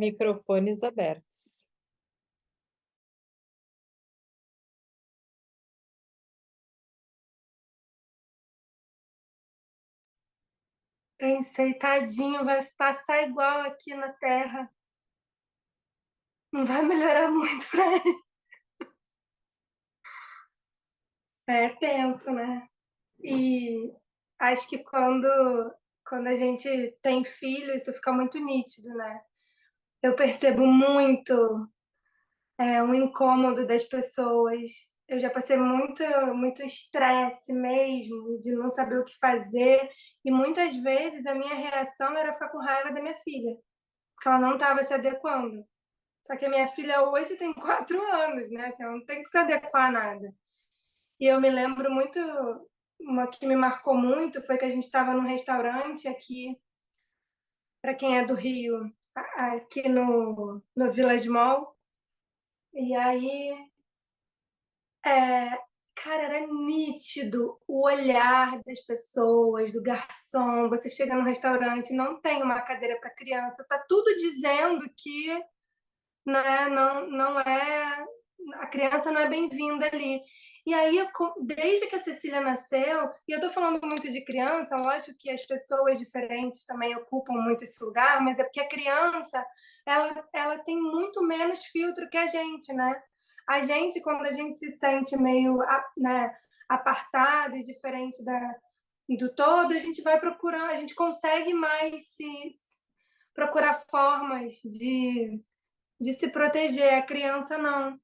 Microfones abertos. Pensei, tadinho, vai passar igual aqui na Terra. Não vai melhorar muito pra ele. É tenso, né? E acho que quando a gente tem filho, isso fica muito nítido, né? Eu percebo muito um incômodo das pessoas. Eu já passei muito estresse mesmo, de não saber o que fazer. E muitas vezes a minha reação era ficar com raiva da minha filha, porque ela não estava se adequando. Só que a minha filha hoje tem 4 anos, né? Assim, ela não tem que se adequar a nada. E eu me lembro muito, uma que me marcou muito foi que a gente estava num restaurante aqui, para quem é do Rio, aqui no Village Mall. E aí, cara, era nítido o olhar das pessoas, do garçom. Você chega no restaurante, não tem uma cadeira para criança, tá tudo dizendo que, né, não é, a criança não é bem-vinda ali. E aí, desde que a Cecília nasceu, e eu tô falando muito de criança, lógico que as pessoas diferentes também ocupam muito esse lugar, mas é porque a criança, ela tem muito menos filtro que a gente, né? A gente, quando a gente se sente meio, né, apartado e diferente do todo, a gente vai procurando, a gente consegue mais procurar formas de se proteger. A criança não.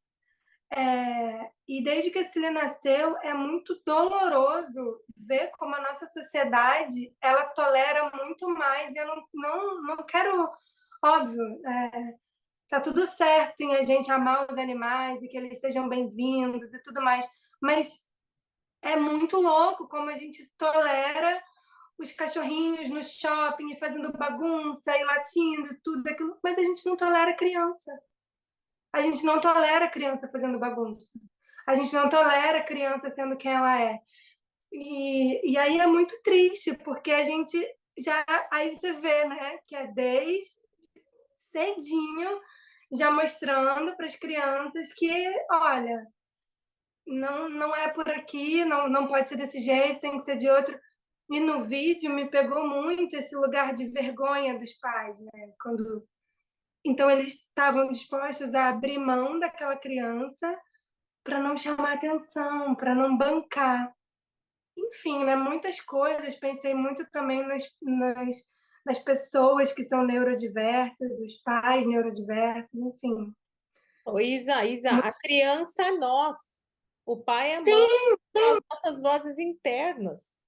E desde que a Cecília nasceu, é muito doloroso ver como a nossa sociedade ela tolera muito mais. E eu não quero, óbvio, tá tudo certo em a gente amar os animais e que eles sejam bem-vindos e tudo mais, mas é muito louco como a gente tolera os cachorrinhos no shopping e fazendo bagunça e latindo e tudo aquilo, mas a gente não tolera criança. A gente não tolera criança fazendo bagunça. A gente não tolera criança sendo quem ela é. E aí é muito triste, porque a gente já. Aí você vê, né, que é desde cedinho já mostrando para as crianças que, olha, não é por aqui, não pode ser desse jeito, tem que ser de outro. E no vídeo me pegou muito esse lugar de vergonha dos pais, né? Então eles estavam dispostos a abrir mão daquela criança para não chamar atenção, para não bancar. Enfim, né, muitas coisas. Pensei muito também nas pessoas que são neurodiversas, os pais neurodiversos, enfim. Ô, Isa, a criança é nós. O pai e a mãe Sim, são as nossas vozes internas.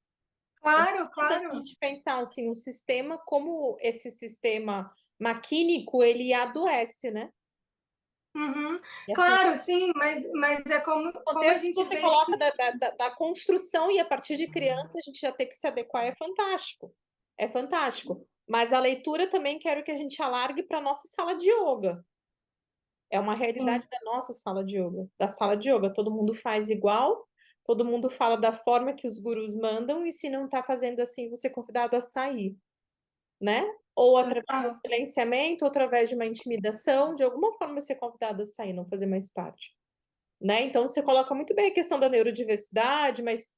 É claro, importante a claro. gente pensar assim, um sistema como esse sistema maquínico, ele adoece, né? Uhum. E assim, Claro, sim, mas é o como a contexto que gente você vê. coloca da construção e a partir de criança a gente já ter que se adequar é fantástico. É fantástico. Mas a leitura também quero que a gente alargue para a nossa sala de yoga. É uma Sim, realidade da nossa sala de yoga, da sala de yoga. Todo mundo faz igual, todo mundo fala da forma que os gurus mandam, e se não está fazendo assim, você é convidado a sair, né? Ou através de um total. silenciamento, ou através de uma intimidação, de alguma forma você é convidado a sair, não fazer mais parte. Né? Então você coloca muito bem a questão da neurodiversidade, mas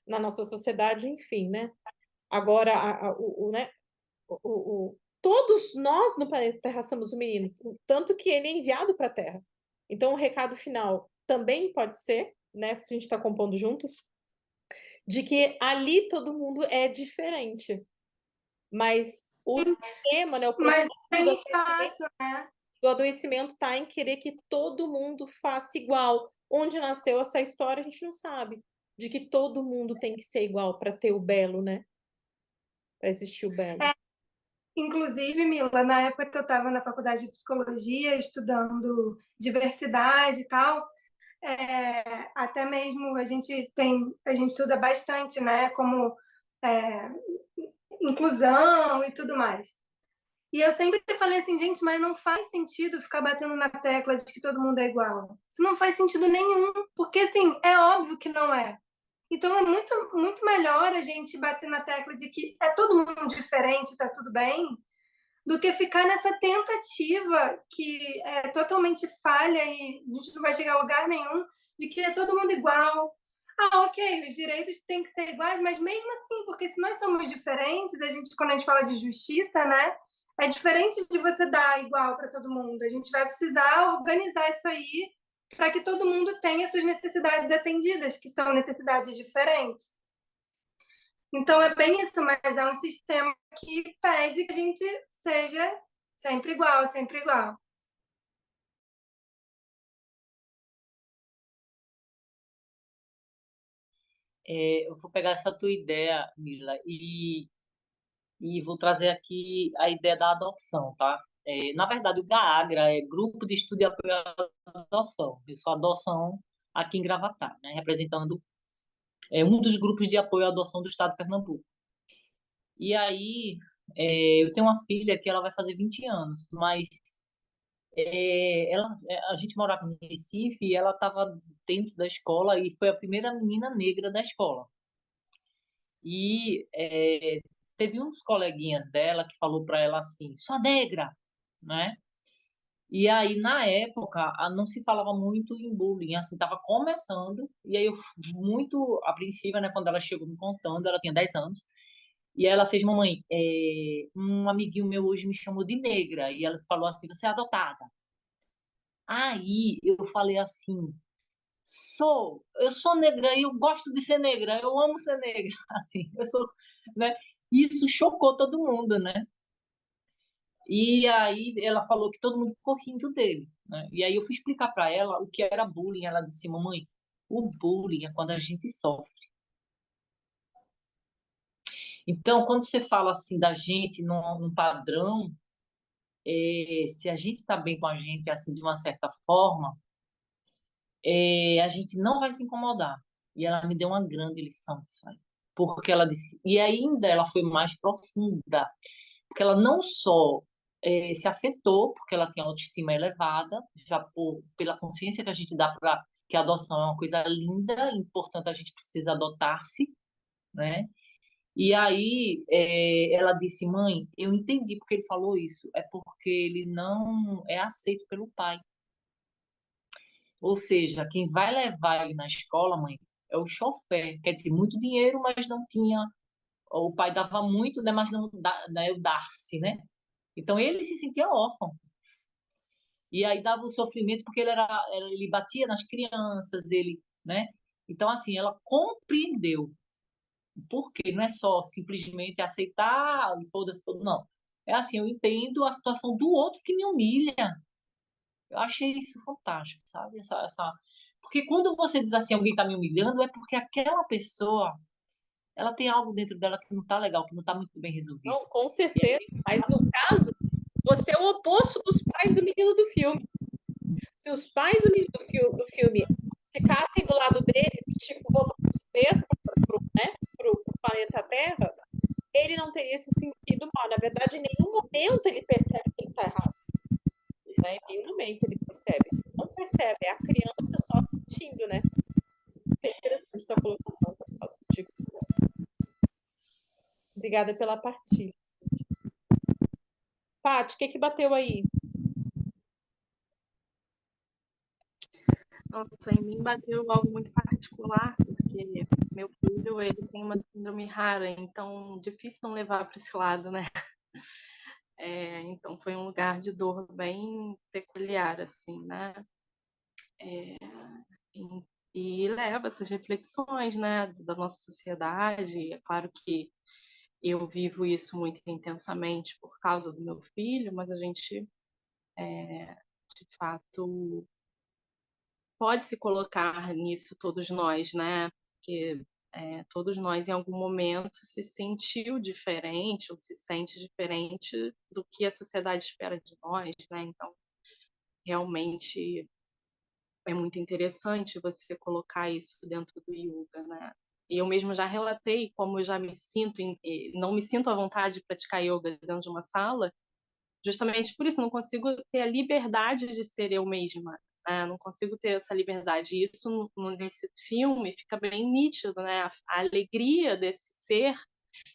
na nossa sociedade, enfim, né? Agora, né? Todos nós no planeta Terra somos o menino, tanto que ele é enviado para a Terra. Então, o recado final também pode ser, né, se a gente está compondo juntos, de que ali todo mundo é diferente, mas o sistema, né, o Mas processo tem espaço, né? do adoecimento está em querer que todo mundo faça igual. Onde nasceu essa história, a gente não sabe, de que todo mundo tem que ser igual para ter o belo, né? Para existir o belo. Inclusive, Mila, na época que eu estava na faculdade de psicologia, estudando diversidade e tal, até mesmo a gente estuda bastante, né, como é, inclusão e tudo mais. E eu sempre falei assim, gente, mas não faz sentido ficar batendo na tecla de que todo mundo é igual. Isso não faz sentido nenhum, porque assim, é óbvio que não é. Então é muito melhor a gente bater na tecla de que é todo mundo diferente, tá tudo bem, do que ficar nessa tentativa que é totalmente falha e a gente não vai chegar a lugar nenhum, de que é todo mundo igual. Ah, ok, os direitos têm que ser iguais, mas mesmo assim, porque se nós somos diferentes, quando a gente fala de justiça, né, é diferente de você dar igual para todo mundo. A gente vai precisar organizar isso aí para que todo mundo tenha suas necessidades atendidas, que são necessidades diferentes. Então é bem isso, mas é um sistema que pede que a gente seja sempre igual, sempre igual. Eu vou pegar essa tua ideia, Mila, e vou trazer aqui a ideia da adoção, tá? Na verdade, o GAAGRA é Grupo de Estudo e Apoio à Adoção. Eu sou adoção aqui em Gravatá, né? Representando um dos grupos de apoio à adoção do estado de Pernambuco. E aí, eu tenho uma filha que ela vai fazer 20 anos, mas a gente morava em Recife e ela estava dentro da escola e foi a primeira menina negra da escola. E teve um dos coleguinhas dela que falou para ela assim, só negra, né? E aí, na época, não se falava muito em bullying, assim, estava começando, e aí eu, muito apreensiva, né, quando ela chegou me contando, ela tinha 10 anos, e aí ela fez, mamãe, um amiguinho meu hoje me chamou de negra, e ela falou assim, você é adotada. Aí eu falei assim, eu sou negra e eu gosto de ser negra, eu amo ser negra, assim, eu sou, né? Isso chocou todo mundo, né? E aí ela falou que todo mundo ficou rindo dele, né? E aí eu fui explicar para ela o que era bullying, ela disse, mamãe, o bullying é quando a gente sofre. Então, quando você fala assim da gente num padrão, se a gente está bem com a gente, assim, de uma certa forma, a gente não vai se incomodar. E ela me deu uma grande lição disso aí. Porque ela disse, e ainda ela foi mais profunda, porque ela não só se afetou, porque ela tem autoestima elevada, já pela consciência que a gente dá para que a adoção é uma coisa linda, importante, a gente precisa adotar-se, né? E aí ela disse, mãe, eu entendi porque ele falou isso, é porque ele não é aceito pelo pai. Ou seja, quem vai levar ele na escola, mãe, é o chofer. Quer dizer, muito dinheiro, mas não tinha. O pai dava muito, né, mas não né, o dar-se, né? Então ele se sentia órfão. E aí dava o sofrimento porque ele batia nas crianças, ele, né? Então, assim, ela compreendeu. Porque não é só simplesmente aceitar e foda-se todo, não. É assim, eu entendo a situação do outro que me humilha. Eu achei isso fantástico, sabe? Porque quando você diz assim, alguém está me humilhando, é porque aquela pessoa, ela tem algo dentro dela que não está legal, que não está muito bem resolvido. Não, com certeza. Mas no caso, você é o oposto dos pais do menino do filme. Se os pais do menino do filme ficassem do lado dele, tipo, vamos descer pro planeta Terra, ele não teria se sentido mal. Na verdade, em nenhum momento ele percebe que ele está errado. Né? Em nenhum momento ele percebe. Não percebe, é a criança só sentindo, né? É interessante a tua colocação. Obrigada pela partilha. Paty, o que bateu aí? Nossa, em mim bateu algo muito particular, porque meu filho, ele tem uma síndrome rara, então difícil não levar para esse lado, né? Então foi um lugar de dor bem peculiar, assim, né? E leva essas reflexões, né, da nossa sociedade. É claro que eu vivo isso muito intensamente por causa do meu filho, mas a gente, de fato, pode se colocar nisso todos nós, né? Porque todos nós, em algum momento, se sentiu diferente ou se sente diferente do que a sociedade espera de nós, né? Então, realmente é muito interessante você colocar isso dentro do yoga, né? E eu mesmo já relatei como eu já me sinto, não me sinto à vontade de praticar yoga dentro de uma sala, justamente por isso, não consigo ter a liberdade de ser eu mesma, né? Não consigo ter essa liberdade. E isso, nesse filme, fica bem nítido, né? A alegria desse ser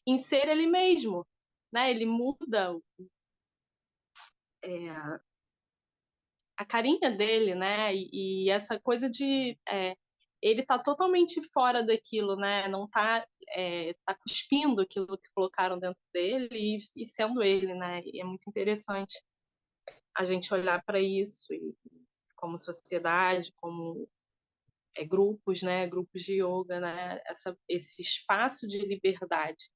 em ser ele mesmo, né? Ele muda a carinha dele, né? E essa coisa de ele tá totalmente fora daquilo, né? Não tá, tá cuspindo aquilo que colocaram dentro dele e sendo ele, né? E é muito interessante a gente olhar para isso e, como sociedade, como grupos, né? Grupos de yoga, né? Esse espaço de liberdade,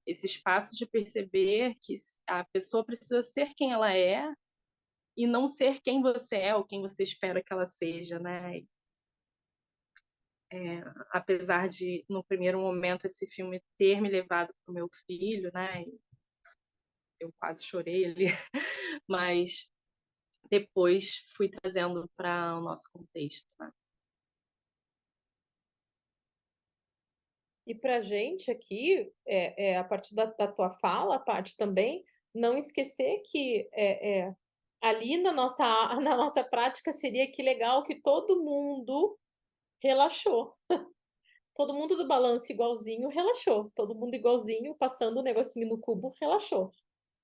esse espaço de perceber que a pessoa precisa ser quem ela é e não ser quem você é ou quem você espera que ela seja, né? Apesar de, no primeiro momento, esse filme ter me levado para o meu filho, né? Eu quase chorei ali, mas depois fui trazendo para o nosso contexto, né? E para gente aqui, a partir da tua fala, Paty, também, não esquecer que ali na nossa prática seria que legal que todo mundo relaxou. Todo mundo do balanço igualzinho relaxou. Todo mundo igualzinho, passando o negocinho no cubo, relaxou.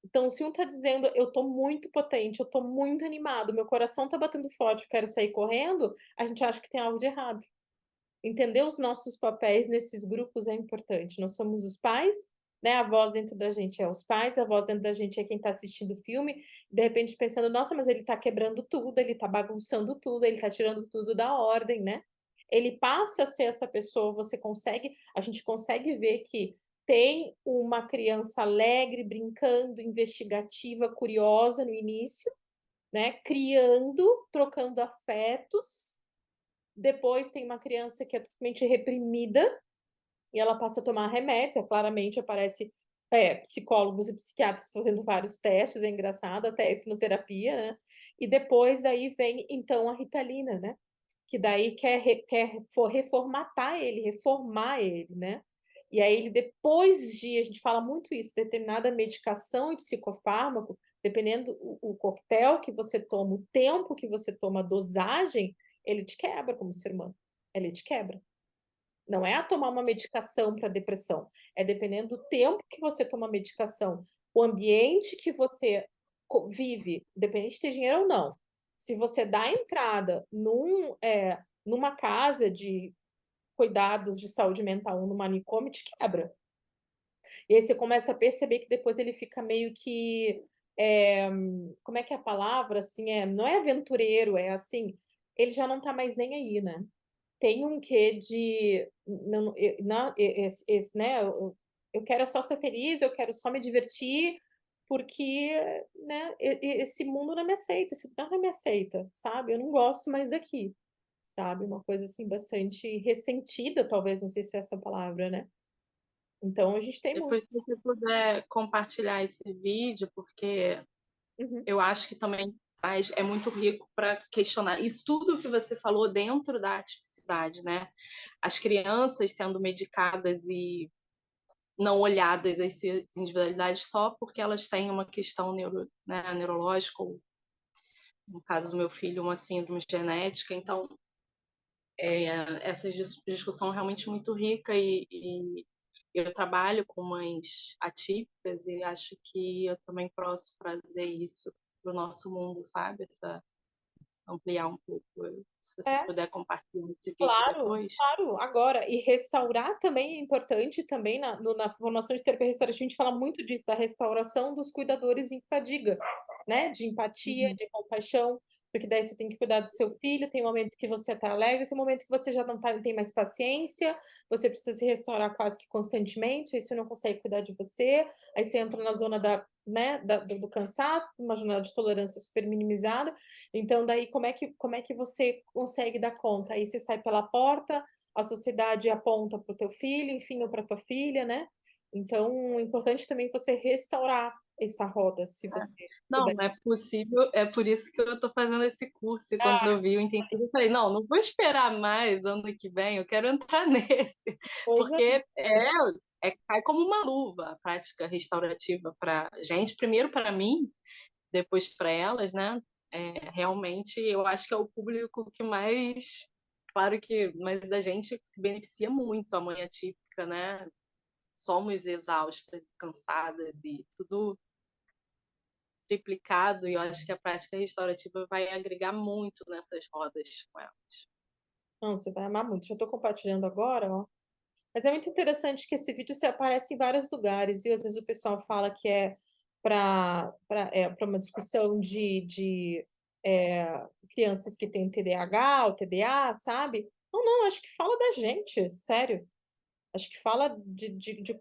Então, se um tá dizendo, eu tô muito potente, eu tô muito animado, meu coração tá batendo forte, eu quero sair correndo, a gente acha que tem algo de errado. Entender os nossos papéis nesses grupos é importante. Nós somos os pais, né? A voz dentro da gente é os pais, a voz dentro da gente é quem está assistindo o filme, de repente pensando, nossa, mas ele está quebrando tudo, ele está bagunçando tudo, ele está tirando tudo da ordem, né? Ele passa a ser essa pessoa, a gente consegue ver que tem uma criança alegre, brincando, investigativa, curiosa no início, né? Criando, trocando afetos. Depois tem uma criança que é totalmente reprimida e ela passa a tomar remédios. Claramente aparece psicólogos e psiquiatras fazendo vários testes, é engraçado, até hipnoterapia, né? E depois daí vem então a Ritalina, né? Que daí reformatar ele, reformar ele, né? E aí ele depois de, a gente fala muito isso, determinada medicação e psicofármaco, dependendo o coquetel que você toma, o tempo que você toma, a dosagem, ele te quebra como ser humano. Ele te quebra. Não é a tomar uma medicação para depressão, é dependendo do tempo que você toma a medicação, o ambiente que você vive, independente de ter dinheiro ou não. Se você dá entrada numa casa de cuidados de saúde mental, no manicômio, te quebra. E aí você começa a perceber que depois ele fica meio que. é, Como é que é a palavra? Assim, não é aventureiro, é assim. Ele já não tá mais nem aí, né? Tem um quê de. Não, né? Eu quero só ser feliz, eu quero só me divertir, porque, né, esse mundo não me aceita, esse lugar não me aceita, sabe? Eu não gosto mais daqui, sabe? Uma coisa assim bastante ressentida, talvez, não sei se é essa palavra, né? Então a gente tem muito. Depois, se você puder compartilhar esse vídeo, porque Uhum. eu acho que também é muito rico para questionar isso tudo que você falou dentro da atipicidade, né? As crianças sendo medicadas e não olhadas as suas individualidades só porque elas têm uma questão neurológica, ou no caso do meu filho, uma síndrome genética. Então, essa discussão é realmente muito rica e eu trabalho com mães atípicas e acho que eu também posso trazer isso para o nosso mundo, sabe? Ampliar um pouco. Se você É, puder compartilhar esse vídeo claro, depois. claro. Agora, e restaurar também é importante também na formação de terapia restaurativa, a gente fala muito disso, da restauração dos cuidadores em fadiga, né? De empatia, Uhum. de compaixão, porque daí você tem que cuidar do seu filho, tem um momento que você está alegre, tem um momento que você já não tem mais paciência, você precisa se restaurar quase que constantemente, aí você não consegue cuidar de você, aí você entra na zona do cansaço, uma janela de tolerância super minimizada. Então, daí, como é que você consegue dar conta? Aí você sai pela porta, a sociedade aponta para o teu filho, enfim, ou para tua filha, né? Então, é importante também você restaurar essa roda, se você Não, puder. é possível, é por isso que eu estou fazendo esse curso. E quando Ah, eu vi o intensivo, eu falei, não vou esperar mais ano que vem, eu quero entrar nesse. coisa. Porque cai como uma luva a prática restaurativa para gente, primeiro para mim, depois para elas, né? Realmente, eu acho que é o público que mais, claro que, mas a gente se beneficia muito, a mãe atípica, né? Somos exaustas, cansadas e tudo triplicado, e eu acho que a prática restaurativa vai agregar muito nessas rodas com elas. Não, você vai amar muito. Já estou compartilhando agora, ó. Mas é muito interessante que esse vídeo se aparece em vários lugares, e às vezes o pessoal fala que é para uma discussão de crianças que têm TDAH ou TDA, sabe? Não, não, acho que fala da gente, sério. Acho que fala de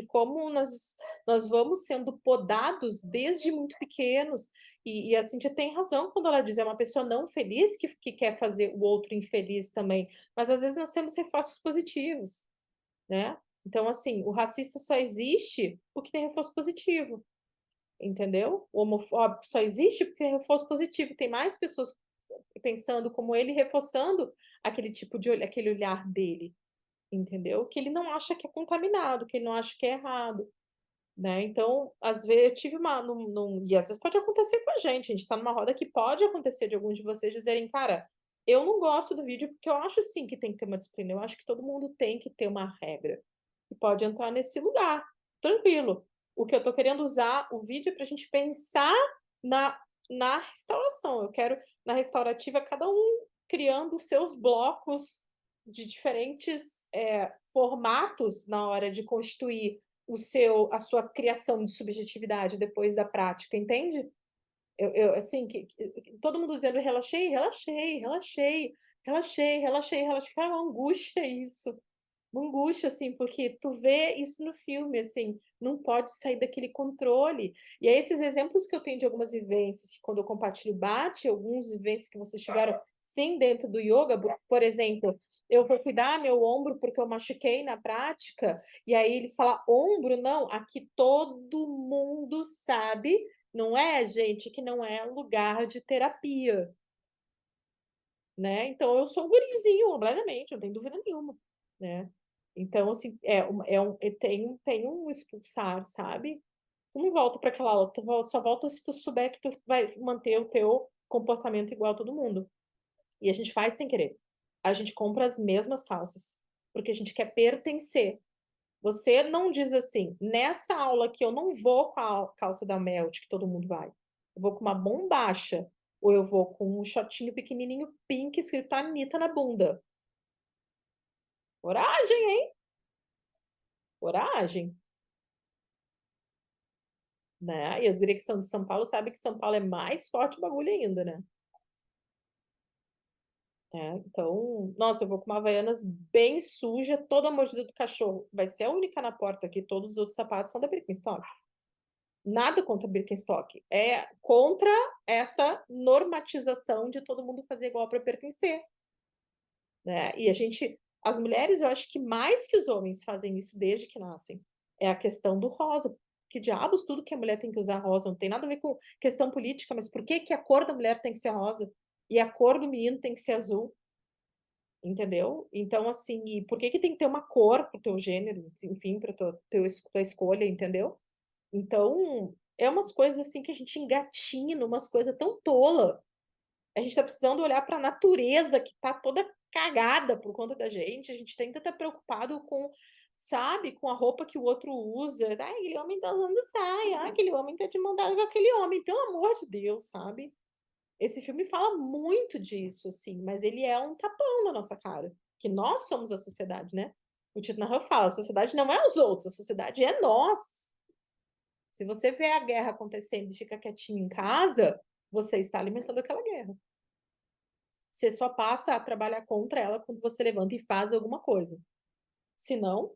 como nós vamos sendo podados desde muito pequenos. E a Cíntia tem razão quando ela diz, é uma pessoa não feliz que quer fazer o outro infeliz também. Mas às vezes nós temos reforços positivos, né? Então, assim, o racista só existe porque tem reforço positivo, entendeu? O homofóbico só existe porque tem reforço positivo. Tem mais pessoas pensando como ele, reforçando aquele tipo de aquele olhar dele, entendeu? Que ele não acha que é contaminado, que ele não acha que é errado, né? Então, às vezes, eu tive e às vezes pode acontecer com a gente tá numa roda que pode acontecer de alguns de vocês dizerem, cara, eu não gosto do vídeo porque eu acho sim que tem que ter uma disciplina, eu acho que todo mundo tem que ter uma regra, e pode entrar nesse lugar, tranquilo. O que eu tô querendo usar o vídeo é pra gente pensar na restauração. Eu quero, na restaurativa, cada um criando os seus blocos de diferentes formatos na hora de constituir a sua criação de subjetividade depois da prática, entende? Assim, todo mundo dizendo relaxei, relaxei, relaxei, relaxei, relaxei, relaxei. Cara, uma angústia isso. Uma angústia, assim, porque tu vê isso no filme, assim, não pode sair daquele controle. E aí, esses exemplos que eu tenho de algumas vivências, que quando eu compartilho bate, alguns vivências que vocês tiveram, sim, dentro do yoga, por exemplo, eu vou cuidar meu ombro porque eu machuquei na prática, e aí ele fala, ombro, não, aqui todo mundo sabe, não é, gente, que não é lugar de terapia, né? Então, eu sou um gurizinho, completamente, não tem dúvida nenhuma, né? Então, assim, tem um expulsar, sabe? Tu não volta para aquela aula, só volta se tu souber que tu vai manter o teu comportamento igual a todo mundo. E a gente faz sem querer. A gente compra as mesmas calças, porque a gente quer pertencer. Você não diz assim, nessa aula aqui eu não vou com a calça da Melt, que todo mundo vai. Eu vou com uma bombacha, ou eu vou com um shortinho pequenininho pink escrito Anitta na bunda. Coragem, hein? Coragem, né? E as gurias que são de São Paulo sabem que São Paulo é mais forte o bagulho ainda, né? Então, nossa, eu vou com uma Havaianas bem suja, toda mordida do cachorro. Vai ser a única na porta aqui, todos os outros sapatos são da Birkenstock. Nada contra Birkenstock. É contra essa normatização de todo mundo fazer igual para pertencer, né? E as mulheres, eu acho que mais que os homens fazem isso desde que nascem. É a questão do rosa. Que diabos tudo que a mulher tem que usar rosa? Não tem nada a ver com questão política, mas por que que a cor da mulher tem que ser rosa? E a cor do menino tem que ser azul? Entendeu? Então, assim, e por que que tem que ter uma cor pro teu gênero, enfim, para tua escolha, entendeu? Então, é umas coisas assim que a gente engatinha, umas coisas tão tola. A gente tá precisando olhar para a natureza que tá toda cagada por conta da gente. A gente tem que estar preocupado com, sabe, com a roupa que o outro usa. Ah, aquele homem tá usando saia, aquele homem tá de mão dada com aquele homem, pelo amor de Deus, sabe? Esse filme fala muito disso, assim, mas ele é um tapão na nossa cara, que nós somos a sociedade, né? O Tito Narran fala, a sociedade não é os outros, a sociedade é nós. Se você vê a guerra acontecendo e fica quietinho em casa, você está alimentando aquela guerra. Você só passa a trabalhar contra ela quando você levanta e faz alguma coisa. Senão,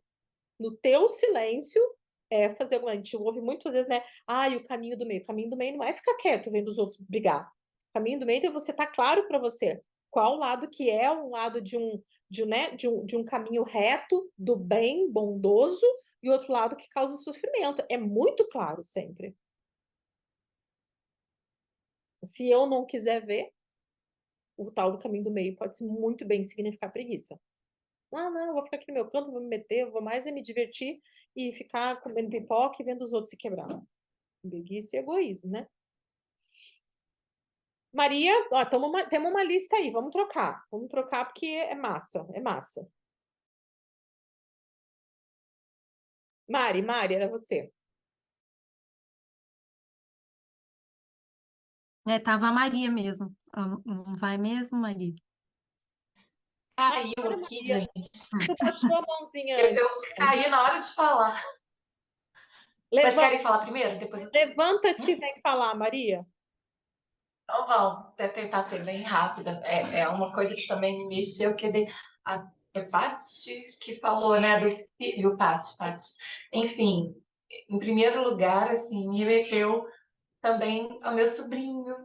no teu silêncio, é fazer alguma. A gente ouve muitas vezes, né? Ah, e o caminho do meio. O caminho do meio não é ficar quieto vendo os outros brigar. O caminho do meio é você estar claro para você qual lado que é um lado de um caminho reto, do bem, bondoso, e outro lado que causa sofrimento. É muito claro sempre. Se eu não quiser ver, o tal do caminho do meio pode muito bem significar preguiça. Ah, não, eu vou ficar aqui no meu canto, vou me meter, eu vou mais é me divertir e ficar comendo pipoca e vendo os outros se quebrar. Preguiça e egoísmo, né? Maria, ó, temos uma lista aí, vamos trocar. Vamos trocar porque é massa, é massa. Mari, era você. Tava a Maria mesmo. Não vai mesmo, Maria? Caiu Agora, aqui, Maria, gente. tu baixou a mãozinha Eu, antes. eu caí na hora de falar. Mas Levanta, querem falar primeiro? Depois eu... levanta-te e vem falar, Maria. Então, vamos até tentar ser bem rápida. É uma coisa que também me mexeu, é Paty que falou, né, e o Paty. Enfim, em primeiro lugar, assim, me remeteu também ao meu sobrinho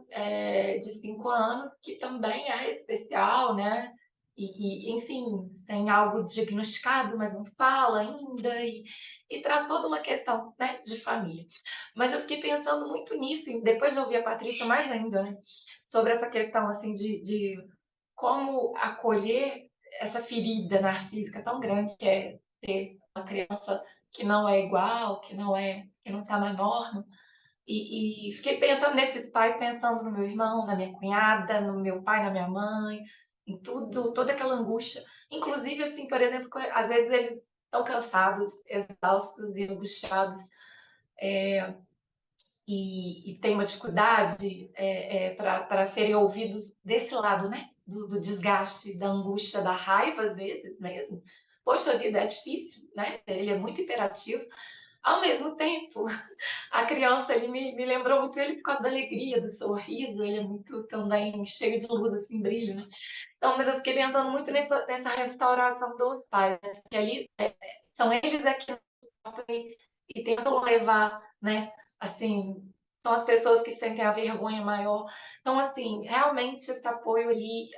de 5 anos, que também é especial, né? Enfim, tem algo diagnosticado, mas não fala ainda, e traz toda uma questão, né, de família. Mas eu fiquei pensando muito nisso, e depois de ouvir a Patrícia, mais ainda, né, sobre essa questão, assim, de como acolher essa ferida narcísica tão grande que é ter uma criança que não é igual, que não está na norma. E fiquei pensando nesses pais, pensando no meu irmão, na minha cunhada, no meu pai, na minha mãe, em tudo, toda aquela angústia. Inclusive, assim, por exemplo, às vezes eles estão cansados, exaustos e angustiados, e têm uma dificuldade para serem ouvidos desse lado, né? Do desgaste, da angústia, da raiva, às vezes mesmo. Poxa vida, é difícil, né? Ele é muito imperativo. Ao mesmo tempo, a criança, ele me lembrou muito ele por causa da alegria, do sorriso, ele é muito também cheio de luz, assim, brilho, né? Então, mas eu fiquei pensando muito nessa restauração dos pais, né? Que ali são eles aqui e tentam levar, né? Assim, são as pessoas que sentem a vergonha maior. Então, assim, realmente esse apoio ali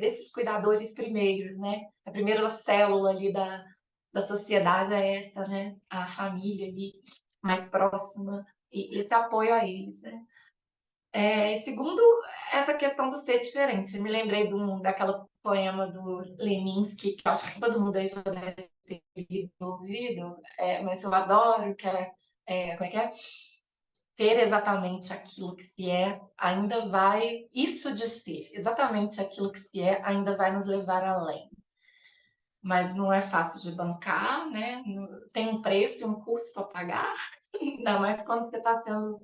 desses cuidadores primeiros, né? A primeira célula ali da sociedade é essa, né? A família ali mais próxima e esse apoio a eles, né? Segundo, essa questão do ser diferente. Eu me lembrei daquela poema do Leminski, que eu acho que todo mundo aí já deve ter lido, ouvido, mas eu adoro, como é que é? Ser exatamente aquilo que se é, ainda vai, isso de ser exatamente aquilo que se é, ainda vai nos levar além. Mas não é fácil de bancar, né? Tem um preço e um custo a pagar, ainda mais quando você está sendo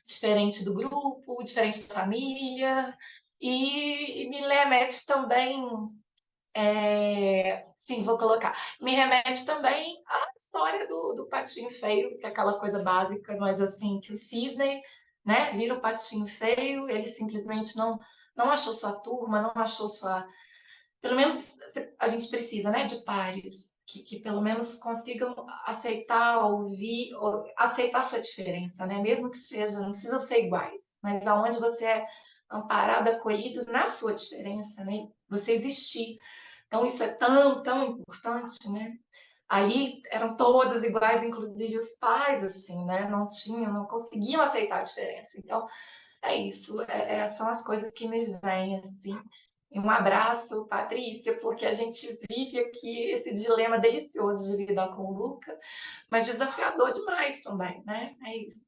diferente do grupo, diferente da família, e me remete também, sim, vou colocar, me remete também à história do patinho feio, que é aquela coisa básica, mas assim, que o cisne, né, vira o patinho feio, ele simplesmente não achou sua turma, não achou sua... Pelo menos a gente precisa, né, de pares que pelo menos consigam aceitar, ouvir, aceitar a sua diferença, né? Mesmo que seja, não precisa ser iguais, mas aonde você é amparado, acolhido na sua diferença, né? Você existir. Então isso é tão, tão importante, né? Ali eram todas iguais, inclusive os pais, assim, né? Não conseguiam aceitar a diferença. Então, é isso, são as coisas que me vêm, assim. E um abraço, Patrícia, porque a gente vive aqui esse dilema delicioso de lidar com o Luca, mas desafiador demais também, né? É isso.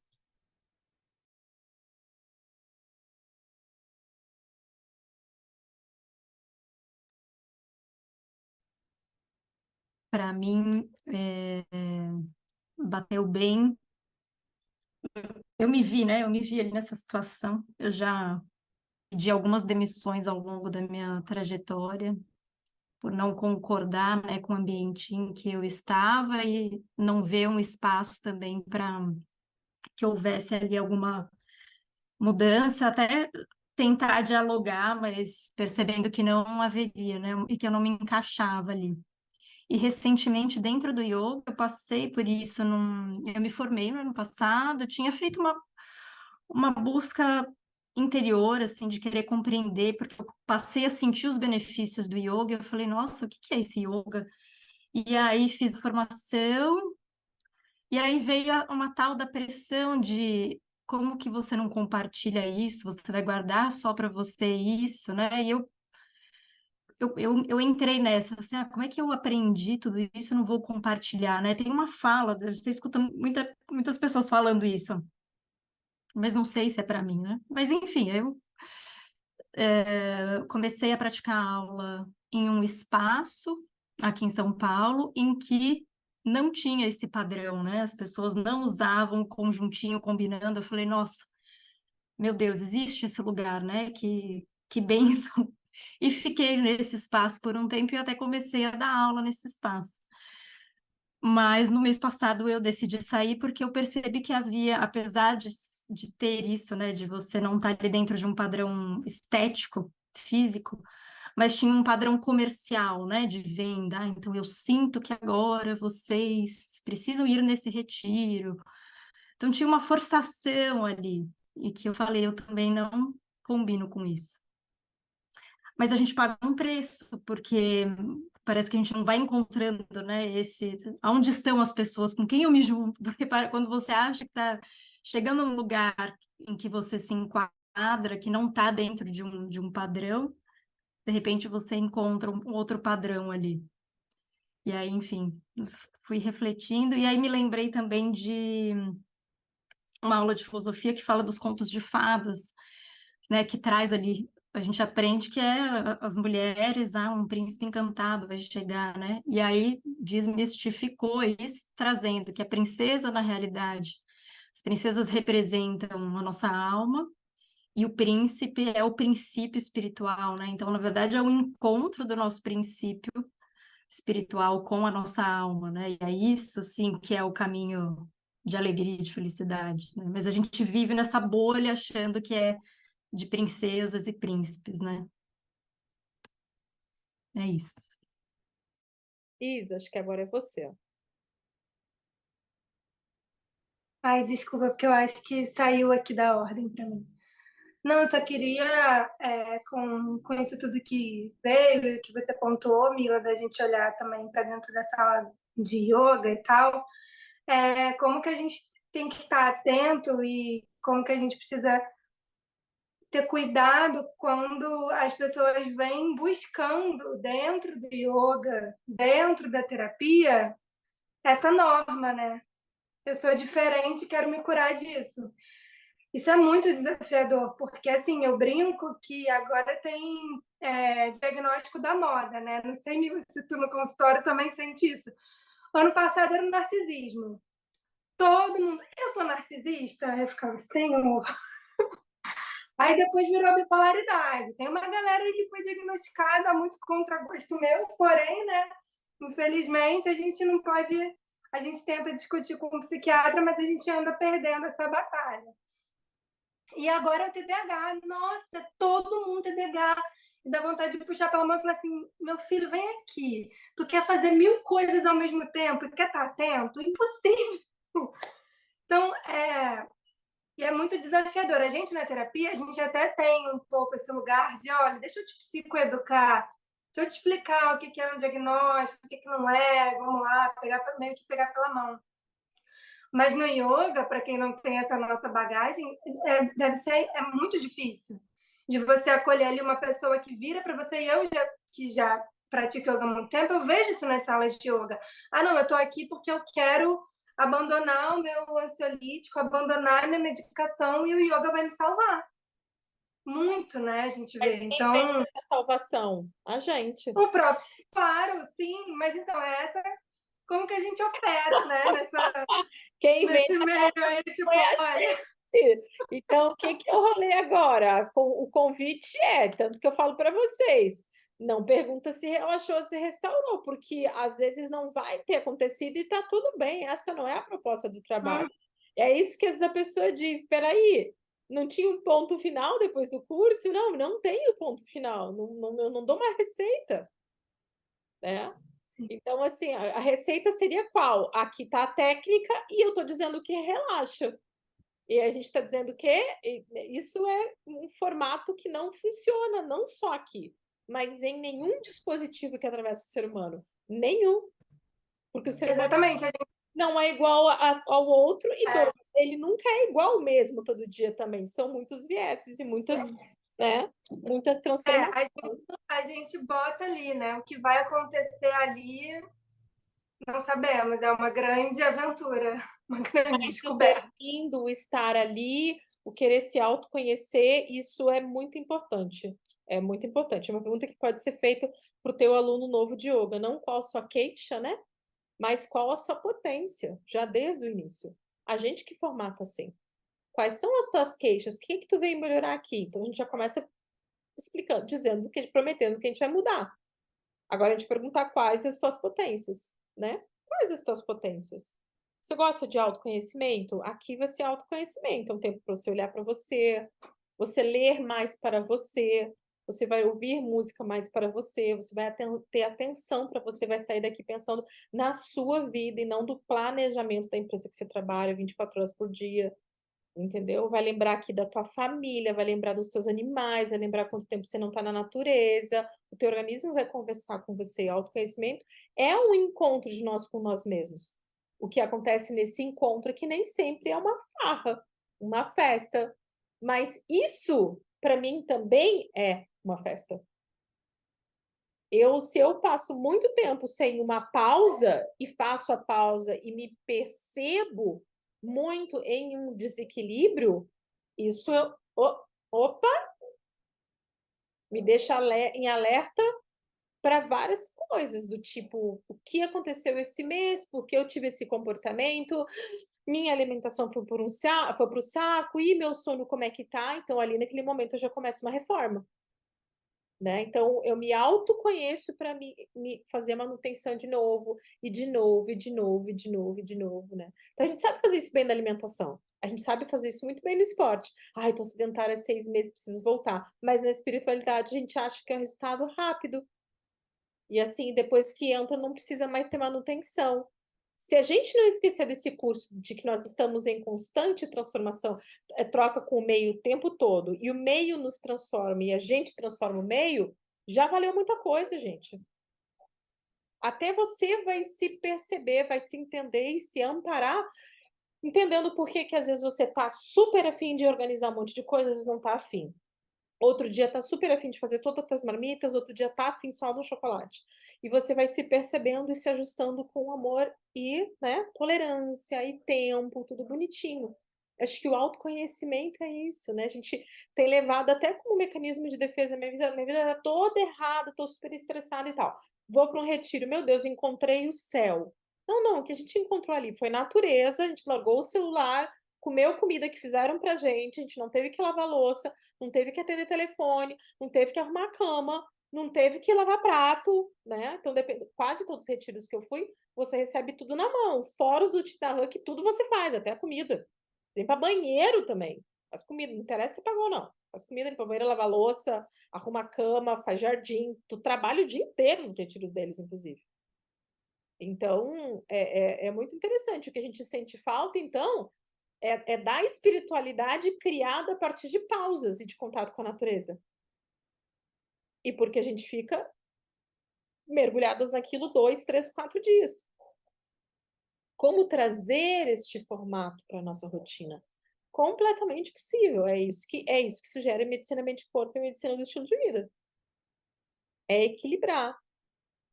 Para mim, bateu bem. Eu me vi, né? Eu me vi ali nessa situação. Eu já pedi algumas demissões ao longo da minha trajetória, por não concordar, né, com o ambiente em que eu estava e não ver um espaço também para que houvesse ali alguma mudança, até tentar dialogar, mas percebendo que não haveria, né, e que eu não me encaixava ali. E recentemente, dentro do yoga, eu passei por isso. Eu me formei no ano passado, tinha feito uma busca interior, assim, de querer compreender, porque eu passei a sentir os benefícios do yoga. Eu falei, nossa, o que que é esse yoga? E aí fiz a formação, e aí veio uma tal da pressão de como que você não compartilha isso, você vai guardar só para você isso, né? E eu entrei nessa, assim, como é que eu aprendi tudo isso? Eu não vou compartilhar, né? Tem uma fala, você escuta muitas pessoas falando isso, mas não sei se é para mim, né? Mas enfim, eu comecei a praticar aula em um espaço aqui em São Paulo em que não tinha esse padrão, né? As pessoas não usavam o conjuntinho combinando. Eu falei, nossa, meu Deus, existe esse lugar, né? Que bênção. E fiquei nesse espaço por um tempo e até comecei a dar aula nesse espaço. Mas no mês passado eu decidi sair porque eu percebi que havia, apesar de ter isso, né, de você não estar ali dentro de um padrão estético, físico, mas tinha um padrão comercial, né, de venda. Ah, então eu sinto que agora vocês precisam ir nesse retiro. Então tinha uma forçação ali e que eu falei, eu também não combino com isso. Mas a gente paga um preço, porque parece que a gente não vai encontrando, né, aonde estão as pessoas, com quem eu me junto, porque quando você acha que está chegando num lugar em que você se enquadra, que não está dentro de um padrão, de repente você encontra um outro padrão ali. E aí, enfim, fui refletindo, e aí me lembrei também de uma aula de filosofia que fala dos contos de fadas, né, que traz ali, a gente aprende que as mulheres, um príncipe encantado vai chegar, né? E aí desmistificou isso, trazendo que a princesa, na realidade, as princesas representam a nossa alma e o príncipe é o princípio espiritual, né? Então, na verdade, é o encontro do nosso princípio espiritual com a nossa alma, né? E é isso, sim, que é o caminho de alegria e de felicidade, né? Mas a gente vive nessa bolha achando que é de princesas e príncipes, né? É isso. Isa, acho que agora é você. Ai, desculpa, porque eu acho que saiu aqui da ordem para mim. Não, eu só queria, com isso tudo que veio, que você pontuou, Mila, da gente olhar também para dentro da sala de yoga e tal, como que a gente tem que estar atento e como que a gente precisa ter cuidado quando as pessoas vêm buscando dentro do yoga, dentro da terapia, essa norma, né? Eu sou diferente, quero me curar disso. Isso é muito desafiador, porque assim, eu brinco que agora tem diagnóstico da moda, né? Não sei se tu no consultório também sente isso. Ano passado era o narcisismo. Todo mundo, eu sou narcisista? Eu ficava, Senhor. Aí depois virou a bipolaridade. Tem uma galera aí que foi diagnosticada muito contra gosto meu, porém, né? Infelizmente, a gente não pode. A gente tenta discutir com um psiquiatra, mas a gente anda perdendo essa batalha. E agora é o TDAH. Nossa, todo mundo TDAH. E dá vontade de puxar pela mão e falar assim: meu filho, vem aqui. Tu quer fazer 1000 coisas ao mesmo tempo e quer estar atento? Impossível. Então, e é muito desafiador. A gente na terapia, a gente até tem um pouco esse lugar de, olha, deixa eu te psicoeducar, deixa eu te explicar o que é um diagnóstico, o que não é, vamos lá, meio que pegar pela mão. Mas no yoga, para quem não tem essa nossa bagagem, deve ser muito difícil de você acolher ali uma pessoa que vira para você, e eu que já pratico yoga há muito tempo, eu vejo isso nas salas de yoga. Ah, não, eu estou aqui porque eu quero abandonar o meu ansiolítico, abandonar a minha medicação e o yoga vai me salvar. Muito, né? A gente vê. Mas quem Então, fez essa salvação? A gente. o próprio, claro, sim, mas então como que a gente opera, né? Quem vem Nesse meio aí, tipo, foi a olha. gente. Então, o que eu rolei agora? O convite tanto que eu falo para vocês, não pergunta se relaxou, se restaurou, porque às vezes não vai ter acontecido e está tudo bem, essa não é a proposta do trabalho. É isso que às vezes a pessoa diz, espera aí, não tinha um ponto final depois do curso? Não tem o ponto final, eu não dou mais receita, né? Então, assim, a receita seria qual? Aqui está a técnica e eu estou dizendo que relaxa. E a gente está dizendo que isso é um formato que não funciona, não só aqui, mas em nenhum dispositivo que atravessa o ser humano. Nenhum. Porque o ser humano Exatamente. não é igual ao outro, e ele nunca é igual mesmo todo dia também. São muitos vieses e muitas transformações. A gente bota ali, né? O que vai acontecer ali, não sabemos. É uma grande aventura, uma grande descoberta. O estar ali, o querer se autoconhecer, isso é muito importante. É muito importante. É uma pergunta que pode ser feita para o teu aluno novo de yoga, não qual a sua queixa, né? Mas qual a sua potência, já desde o início. A gente que formata assim. Quais são as tuas queixas? O que que tu veio melhorar aqui? Então a gente já começa explicando, dizendo que prometendo que a gente vai mudar. Agora a gente perguntar quais as tuas potências, né? Quais as tuas potências? Você gosta de autoconhecimento? Aqui vai ser autoconhecimento, é um tempo para você olhar para você ler mais para você vai ouvir música mais para você vai ter atenção para você, vai sair daqui pensando na sua vida e não do planejamento da empresa que você trabalha 24 horas por dia, entendeu? Vai lembrar aqui da tua família, vai lembrar dos teus animais, vai lembrar quanto tempo você não está na natureza, o teu organismo vai conversar com você. Autoconhecimento é um encontro de nós com nós mesmos. O que acontece nesse encontro é que nem sempre é uma farra, uma festa, mas isso, para mim, também é uma festa. Se eu passo muito tempo sem uma pausa e faço a pausa e me percebo muito em um desequilíbrio, isso opa, me deixa em alerta para várias coisas, do tipo, o que aconteceu esse mês, por que eu tive esse comportamento, minha alimentação foi para o saco, e meu sono como é que tá? Então, ali naquele momento eu já começo uma reforma. Né? Então, eu me autoconheço para me fazer manutenção de novo, e de novo, e de novo, e de novo, e de novo, né? Então, a gente sabe fazer isso bem na alimentação. A gente sabe fazer isso muito bem no esporte. Ai, tô sedentária há 6 meses, preciso voltar. Mas na espiritualidade, a gente acha que é um resultado rápido. E assim, depois que entra, não precisa mais ter manutenção. Se a gente não esquecer desse curso de que nós estamos em constante transformação, troca com o meio o tempo todo, e o meio nos transforma e a gente transforma o meio, já valeu muita coisa, gente. Até você vai se perceber, vai se entender e se amparar, entendendo por que às vezes você tá super afim de organizar um monte de coisas, às vezes não tá afim. Outro dia tá super afim de fazer todas as marmitas, outro dia tá afim só do chocolate. E você vai se percebendo e se ajustando com amor e, né, tolerância e tempo, tudo bonitinho. Acho que o autoconhecimento é isso, né? A gente tem levado até como mecanismo de defesa. Minha vida era toda errada, tô super estressada e tal. Vou para um retiro, meu Deus, encontrei o céu. Não, o que a gente encontrou ali foi natureza, a gente largou o celular, comeu comida que fizeram pra gente, a gente não teve que lavar louça, não teve que atender telefone, não teve que arrumar cama, não teve que lavar prato, né? Então, quase todos os retiros que eu fui, você recebe tudo na mão, fora os Utitahan, que tudo você faz, até a comida. Limpa banheiro também. Faz comida, não interessa se pagou, não. Faz comida, limpa banheiro, lava louça, arruma a cama, faz jardim. Tu trabalha o dia inteiro nos retiros deles, inclusive. Então, é muito interessante. O que a gente sente falta, então, é da espiritualidade criada a partir de pausas e de contato com a natureza. E porque a gente fica mergulhadas naquilo 2, 3, 4 dias. Como trazer este formato para a nossa rotina? Completamente possível. É isso que sugere medicina mente-corpo e medicina do estilo de vida. É equilibrar,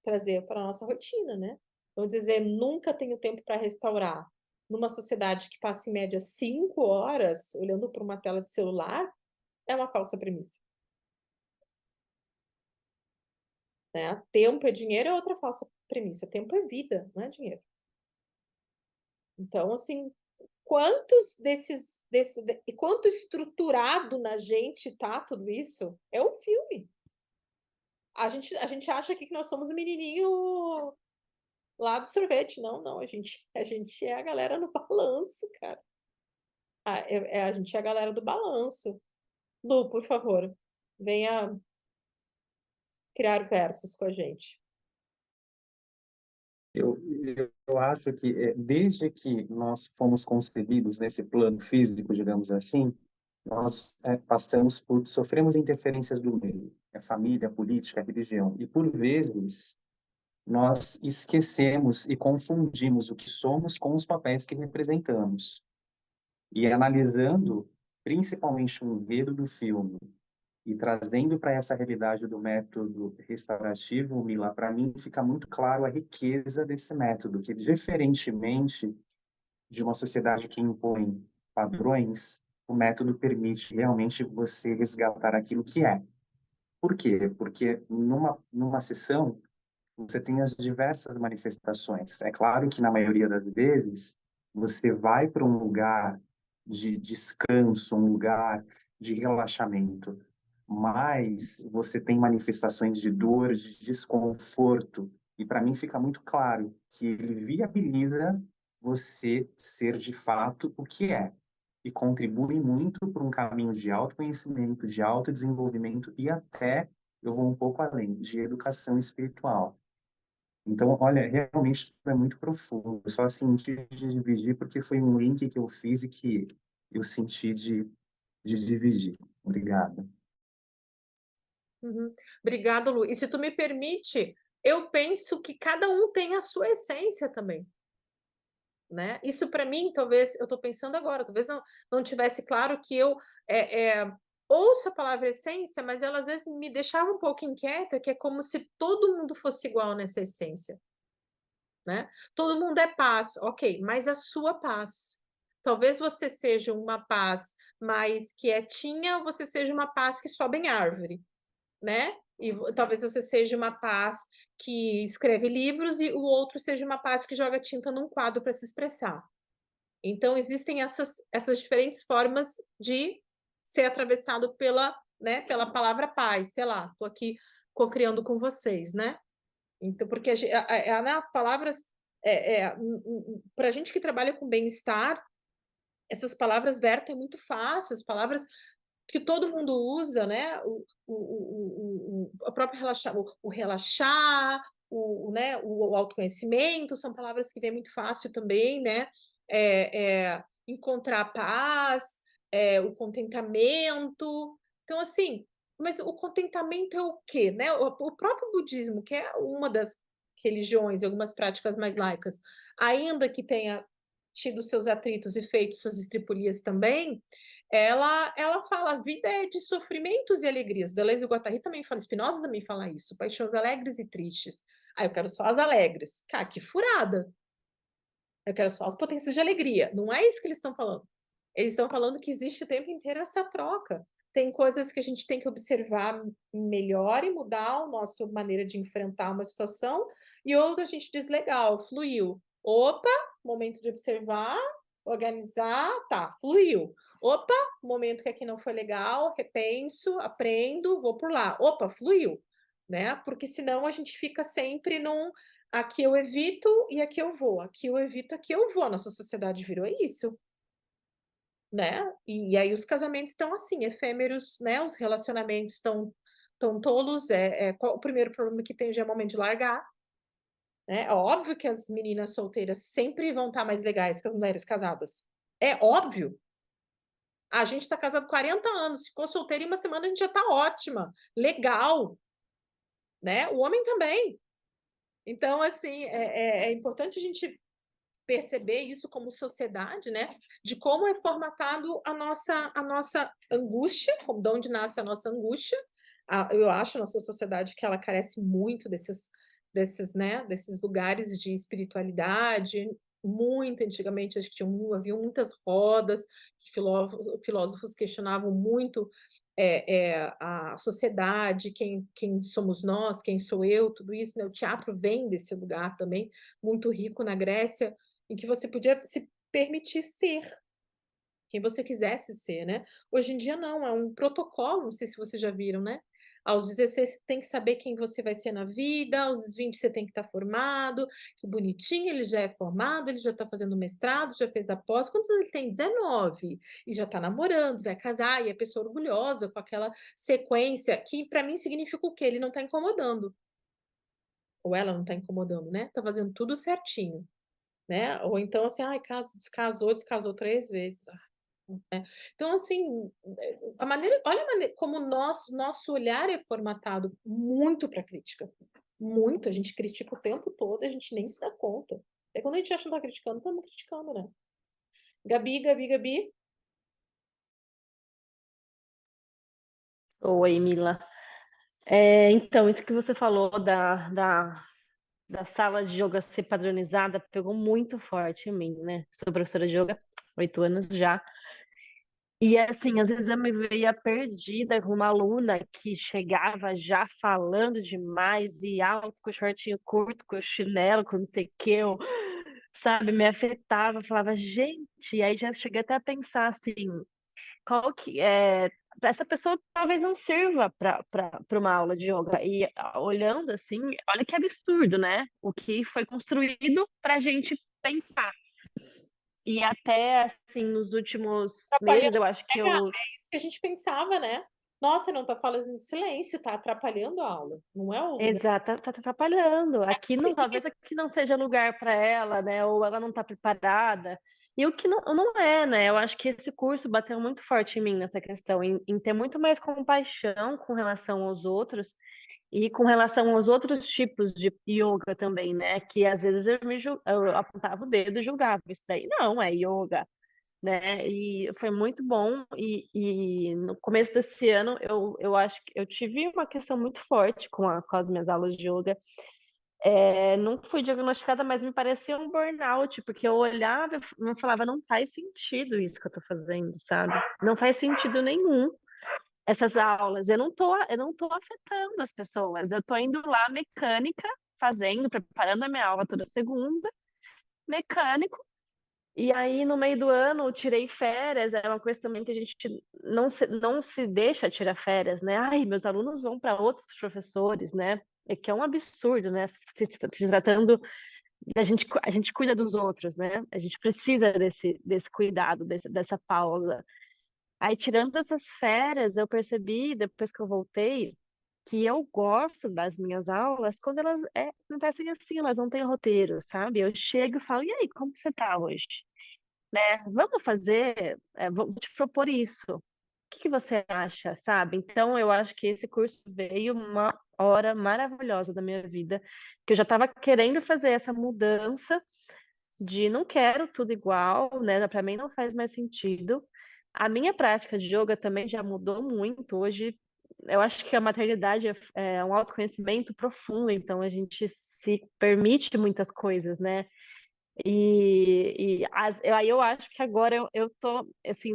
trazer para a nossa rotina, né? Vamos dizer, nunca tenho tempo para restaurar. Numa sociedade que passa em média 5 horas olhando para uma tela de celular, é uma falsa premissa. Né? Tempo é dinheiro é outra falsa premissa. Tempo é vida, não é dinheiro. Então, assim, quanto estruturado na gente tá tudo isso? É um filme. A gente acha aqui que nós somos o menininho lá do sorvete. Não, a gente é a galera no balanço, cara. A gente é a galera do balanço. Lu, por favor, venha criar versos com a gente. Eu acho que desde que nós fomos concebidos nesse plano físico, digamos assim, nós sofremos interferências do meio, a família, a política, a religião, e por vezes nós esquecemos e confundimos o que somos com os papéis que representamos. E analisando principalmente o enredo do filme e trazendo para essa realidade do método restaurativo, Mila, para mim fica muito claro a riqueza desse método, que diferentemente de uma sociedade que impõe padrões, o método permite realmente você resgatar aquilo que é. Por quê? Porque numa sessão você tem as diversas manifestações. É claro que na maioria das vezes você vai para um lugar de descanso, um lugar de relaxamento, mas você tem manifestações de dor, de desconforto, e para mim fica muito claro que ele viabiliza você ser de fato o que é, e contribui muito para um caminho de autoconhecimento, de autodesenvolvimento e até, eu vou um pouco além, de educação espiritual. Então, olha, realmente é muito profundo. Eu só senti de dividir porque foi um link que eu fiz e que eu senti de dividir. Obrigado. Uhum. Obrigado, Lu. E se tu me permite, eu penso que cada um tem a sua essência também, né? Isso para mim, talvez, eu estou pensando agora, talvez não tivesse claro que eu ouço a palavra essência, mas ela às vezes me deixava um pouco inquieta, que é como se todo mundo fosse igual nessa essência, né? Todo mundo é paz, ok, mas a sua paz. Talvez você seja uma paz mais quietinha, ou você seja uma paz que sobe em árvore, né? E talvez você seja uma paz que escreve livros e o outro seja uma paz que joga tinta num quadro para se expressar. Então, existem essas diferentes formas de ser atravessado pela palavra paz. Sei lá, estou aqui co-criando com vocês, né? Então, porque né, as palavras, para a gente que trabalha com bem-estar, essas palavras vertem muito fácil, as palavras que todo mundo usa, né? O próprio relaxar, o relaxar, né? O autoconhecimento, são palavras que vêm muito fácil também, né? Encontrar paz, o contentamento. Então, assim, mas o contentamento é o quê, né? O próprio budismo, que é uma das religiões, algumas práticas mais laicas, ainda que tenha tido seus atritos e feito suas estripulias também, ela fala, a vida é de sofrimentos e alegrias. Deleuze e Guattari também fala, Spinoza também fala isso, paixões alegres e tristes. Ah, eu quero só as alegres. Cara, que furada. Eu quero só as potências de alegria. Não é isso que eles estão falando. Eles estão falando que existe o tempo inteiro essa troca. Tem coisas que a gente tem que observar melhor e mudar a nossa maneira de enfrentar uma situação, e outra a gente diz, legal, fluiu. Opa, momento de observar, organizar, tá, fluiu. Opa, momento que aqui não foi legal, repenso, aprendo, vou por lá. Opa, fluiu, né? Porque senão a gente fica sempre num aqui eu evito e aqui eu vou. Aqui eu evito, aqui eu vou. Nossa sociedade virou isso, né? E aí os casamentos estão assim, efêmeros, né? Os relacionamentos estão tolos. Qual o primeiro problema que tem já é o momento de largar, né? É óbvio que as meninas solteiras sempre vão estar mais legais que as mulheres casadas. É óbvio. A gente está casado 40 anos, ficou solteira em uma semana, a gente já está ótima, legal, né? O homem também. Então, assim, é importante a gente perceber isso como sociedade, né? De como é formatado a nossa angústia, de onde nasce a nossa angústia. Eu acho a nossa sociedade que ela carece muito desses lugares de espiritualidade. Muito antigamente, acho que havia muitas rodas, que filósofos questionavam muito a sociedade, quem somos nós, quem sou eu, tudo isso, né? O teatro vem desse lugar também, muito rico na Grécia, em que você podia se permitir ser quem você quisesse ser, né? Hoje em dia não, é um protocolo, não sei se vocês já viram, né? Aos 16 você tem que saber quem você vai ser na vida, aos 20 você tem que estar formado, que bonitinho, ele já é formado, ele já está fazendo mestrado, já fez a pós, quantos anos ele tem? 19, e já está namorando, vai casar, e é pessoa orgulhosa com aquela sequência, que para mim significa o quê? Ele não está incomodando, ou ela não está incomodando, né? Está fazendo tudo certinho, né? Ou então assim, ai, descasou 3 vezes. Né? Então, assim, olha a maneira como o nosso olhar é formatado muito para crítica. Muito, a gente critica o tempo todo, a gente nem se dá conta. É quando a gente acha que não está criticando, estamos criticando, né? Gabi. Oi, Mila. Então, isso que você falou da sala de yoga ser padronizada pegou muito forte em mim, né? Sou professora de yoga, 8 anos já. E assim, às vezes eu me veia perdida com uma aluna que chegava já falando demais e alto, com shortinho curto, com chinelo, com não sei o que. sabe, me afetava, eu falava, gente, e aí já cheguei até a pensar assim, qual que é, essa pessoa talvez não sirva para uma aula de yoga. E olhando assim, olha que absurdo, né? O que foi construído para a gente pensar. E até assim, nos últimos meses, Atrapalhando, eu acho que né, Gá? eu. É isso que a gente pensava, né? Nossa, não tá falando em silêncio, tá atrapalhando a aula. Não é o lugar. Exato, tá atrapalhando. Aqui não, Seria talvez aqui não seja lugar para ela, né? Ou ela não está preparada. E o que não é, né? Eu acho que esse curso bateu muito forte em mim nessa questão, em ter muito mais compaixão com relação aos outros e com relação aos outros tipos de yoga também, né? Que às vezes eu apontava o dedo e julgava. Isso daí não é yoga, né? E foi muito bom. E no começo desse ano, eu acho que eu tive uma questão muito forte com as minhas aulas de yoga. Não fui diagnosticada, mas me parecia um burnout, porque eu olhava e eu falava, não faz sentido isso que eu tô fazendo, sabe? Não faz sentido nenhum essas aulas. Eu não tô afetando as pessoas. Eu tô indo lá mecânica, preparando a minha aula toda segunda, mecânico. E aí, no meio do ano, eu tirei férias. É uma coisa também que a gente não se deixa tirar férias, né? Ai, meus alunos vão para outros professores, né? É que é um absurdo, né? Se tratando, a gente cuida dos outros, né? A gente precisa desse cuidado, dessa pausa. Aí, tirando essas férias, eu percebi, depois que eu voltei, que eu gosto das minhas aulas quando elas acontecem assim, elas não têm roteiro, sabe? Eu chego e falo, e aí, como que você tá hoje? Né? Vamos fazer, vou te propor isso. O que que você acha, sabe? Então, eu acho que esse curso veio uma hora maravilhosa da minha vida, que eu já estava querendo fazer essa mudança de não quero tudo igual, né? Para mim não faz mais sentido. A minha prática de yoga também já mudou muito. Hoje, eu acho que a maternidade é um autoconhecimento profundo, então a gente se permite muitas coisas, né? Aí eu acho que agora eu tô, assim,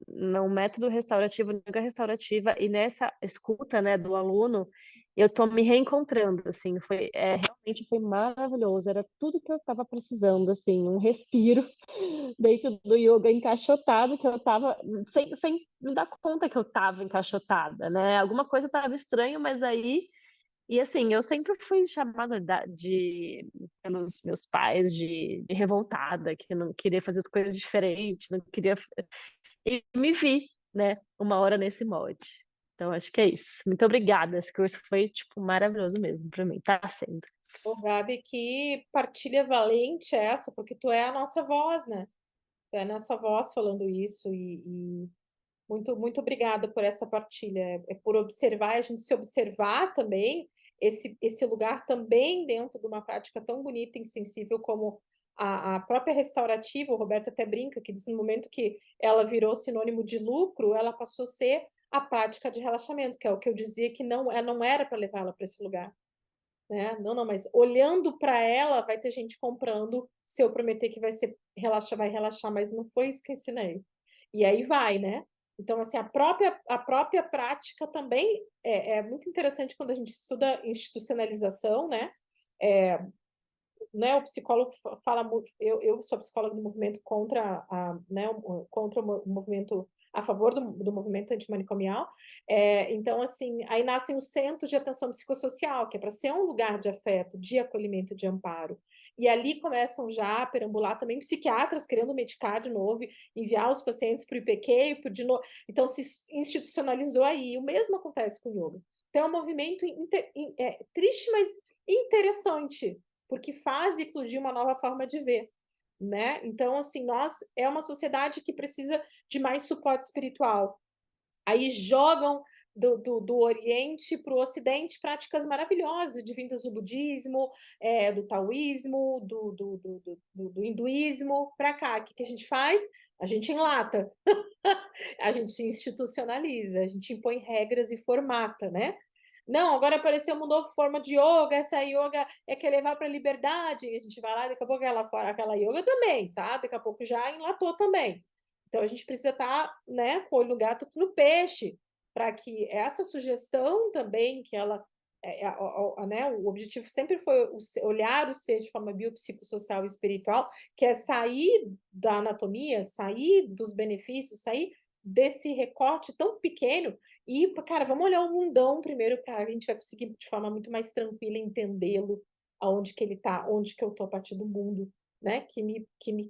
no método restaurativo, na yoga restaurativa, e nessa escuta, né, do aluno, eu tô me reencontrando, assim, realmente foi maravilhoso, era tudo que eu estava precisando, assim, um respiro dentro do yoga encaixotado, que eu tava, sem me dar conta que eu tava encaixotada, né, alguma coisa tava estranho, mas aí e assim, eu sempre fui chamada pelos meus pais de revoltada, que não queria fazer as coisas diferentes, não queria. E me vi, né, uma hora nesse molde. Então, acho que é isso. Muito obrigada. Esse curso foi, tipo, maravilhoso mesmo para mim. Tá sendo. Ô, Gabi, que partilha valente é essa, porque tu é a nossa voz, né? Tu é a nossa voz falando isso e muito, muito obrigada por essa partilha. É por observar, a gente se observar também, esse lugar também dentro de uma prática tão bonita e sensível como a própria restaurativa. O Roberto até brinca que diz no momento que ela virou sinônimo de lucro, ela passou a ser a prática de relaxamento, que é o que eu dizia que não era para levar ela para esse lugar. Né? Não, mas olhando para ela, vai ter gente comprando. Se eu prometer que vai ser relaxar, vai relaxar, mas não foi isso que eu ensinei. E aí vai, né? Então, assim, a própria prática também é muito interessante quando a gente estuda institucionalização, né? É, né, o psicólogo fala muito, eu sou psicóloga do movimento contra contra o movimento a favor do movimento antimanicomial. Então, assim, aí nascem os centros de atenção psicossocial, que é para ser um lugar de afeto, de acolhimento, de amparo. E ali começam já a perambular também psiquiatras querendo medicar de novo, enviar os pacientes para o IPQ, de novo. Então, se institucionalizou aí. O mesmo acontece com o yoga. Então, é um movimento triste, mas interessante, porque faz eclodir uma nova forma de ver, né? Então, assim, é uma sociedade que precisa de mais suporte espiritual. Aí jogam do Oriente para o Ocidente práticas maravilhosas, vindas do budismo, do taoísmo, do hinduísmo, para cá. O que a gente faz? A gente enlata, a gente institucionaliza, a gente impõe regras e formata, né? Não, agora apareceu uma nova forma de yoga, essa yoga quer levar para a liberdade, e a gente vai lá, daqui a pouco aquela yoga também, tá? Daqui a pouco já enlatou também. Então a gente precisa estar, né, com o olho no gato no peixe, para que essa sugestão também, que ela né, o objetivo sempre foi olhar o ser de forma biopsicossocial e espiritual, que é sair da anatomia, sair dos benefícios, sair desse recorte tão pequeno e, cara, vamos olhar o mundão primeiro para a gente vai conseguir de forma muito mais tranquila entendê-lo, aonde que ele está, onde que eu estou a partir do mundo, né, que me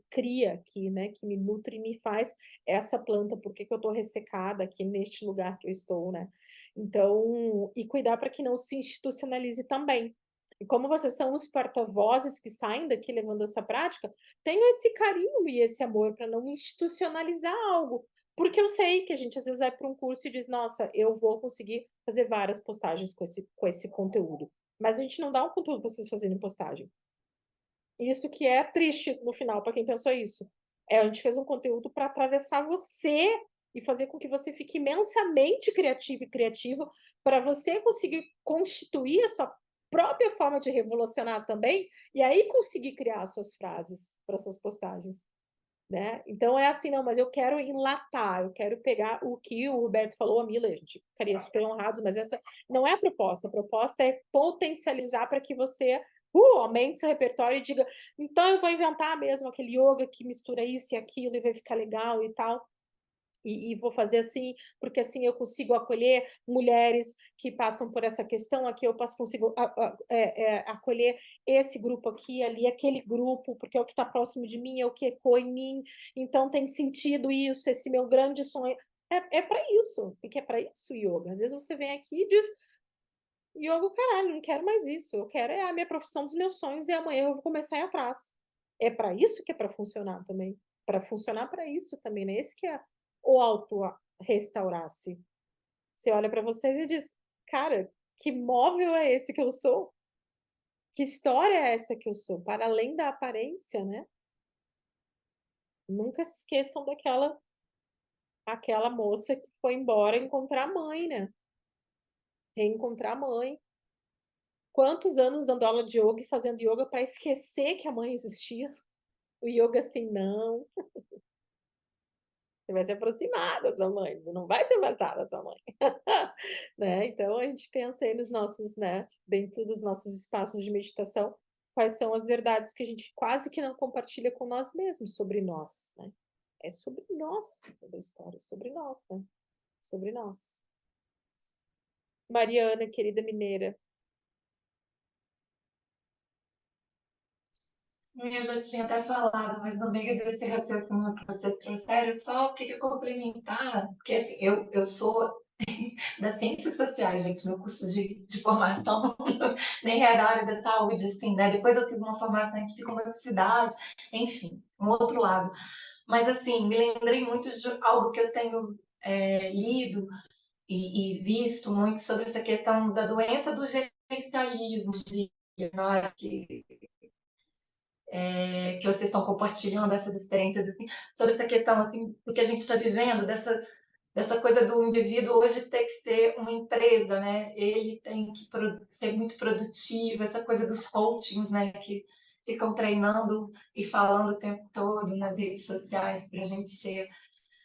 cria aqui, né, que me nutre e me faz essa planta, por que que eu estou ressecada aqui neste lugar que eu estou, né? Então, e cuidar para que não se institucionalize também. E como vocês são os porta-vozes que saem daqui levando essa prática, tenham esse carinho e esse amor para não institucionalizar algo. Porque eu sei que a gente às vezes vai para um curso e diz, nossa, eu vou conseguir fazer várias postagens com esse conteúdo. Mas a gente não dá um conteúdo para vocês fazerem postagem. Isso que é triste no final, para quem pensou isso. A gente fez um conteúdo para atravessar você e fazer com que você fique imensamente criativo e criativo para você conseguir constituir a sua própria forma de revolucionar também e aí conseguir criar as suas frases para suas postagens, né? Então é assim, não, mas eu quero enlatar, eu quero pegar o que o Roberto falou, a Mila, a gente ficaria super honrados, mas essa não é a proposta é potencializar para que você aumente seu repertório e diga, então eu vou inventar mesmo aquele yoga que mistura isso e aquilo e vai ficar legal e tal. E vou fazer assim, porque assim eu consigo acolher mulheres que passam por essa questão, aqui eu consigo acolher esse grupo aqui, ali, aquele grupo, porque é o que está próximo de mim, é o que ecoa em mim, então tem sentido isso, esse meu grande sonho. É para isso, porque é para isso o yoga. Às vezes você vem aqui e diz, yoga, caralho, não quero mais isso, eu quero a minha profissão dos meus sonhos e amanhã eu vou começar a ir atrás. É para isso que é para funcionar também. Para funcionar para isso também, né? Esse que é o auto-restaurar-se. Você olha para vocês e diz, cara, que móvel é esse que eu sou? Que história é essa que eu sou? Para além da aparência, né? Nunca se esqueçam aquela moça que foi embora encontrar a mãe, né? Reencontrar a mãe. Quantos anos dando aula de yoga e fazendo yoga para esquecer que a mãe existia? O yoga assim, não. Você vai se aproximar da sua mãe, você não vai se afastar da sua mãe. Né? Então, a gente pensa aí nos nossos, né, dentro dos nossos espaços de meditação, quais são as verdades que a gente quase que não compartilha com nós mesmos, sobre nós, né? É sobre nós toda a história, sobre nós, né? Sobre nós. Mariana, querida mineira. Eu já tinha até falado, mas no meio desse raciocínio que vocês trouxeram, eu só queria complementar, porque assim, eu sou das ciências sociais, gente, meu curso de formação nem é da área da saúde, assim, né? Depois eu fiz uma formação em psicomotricidade, enfim, um outro lado. Mas assim, me lembrei muito de algo que eu tenho lido e visto muito sobre essa questão da doença do gerencialismo, né, que vocês estão compartilhando essas experiências assim, sobre essa questão assim, do que a gente está vivendo, dessa coisa do indivíduo hoje ter que ser uma empresa, né? Ele tem que ser muito produtivo, essa coisa dos coachings, né? Que ficam treinando e falando o tempo todo nas redes sociais para a gente ser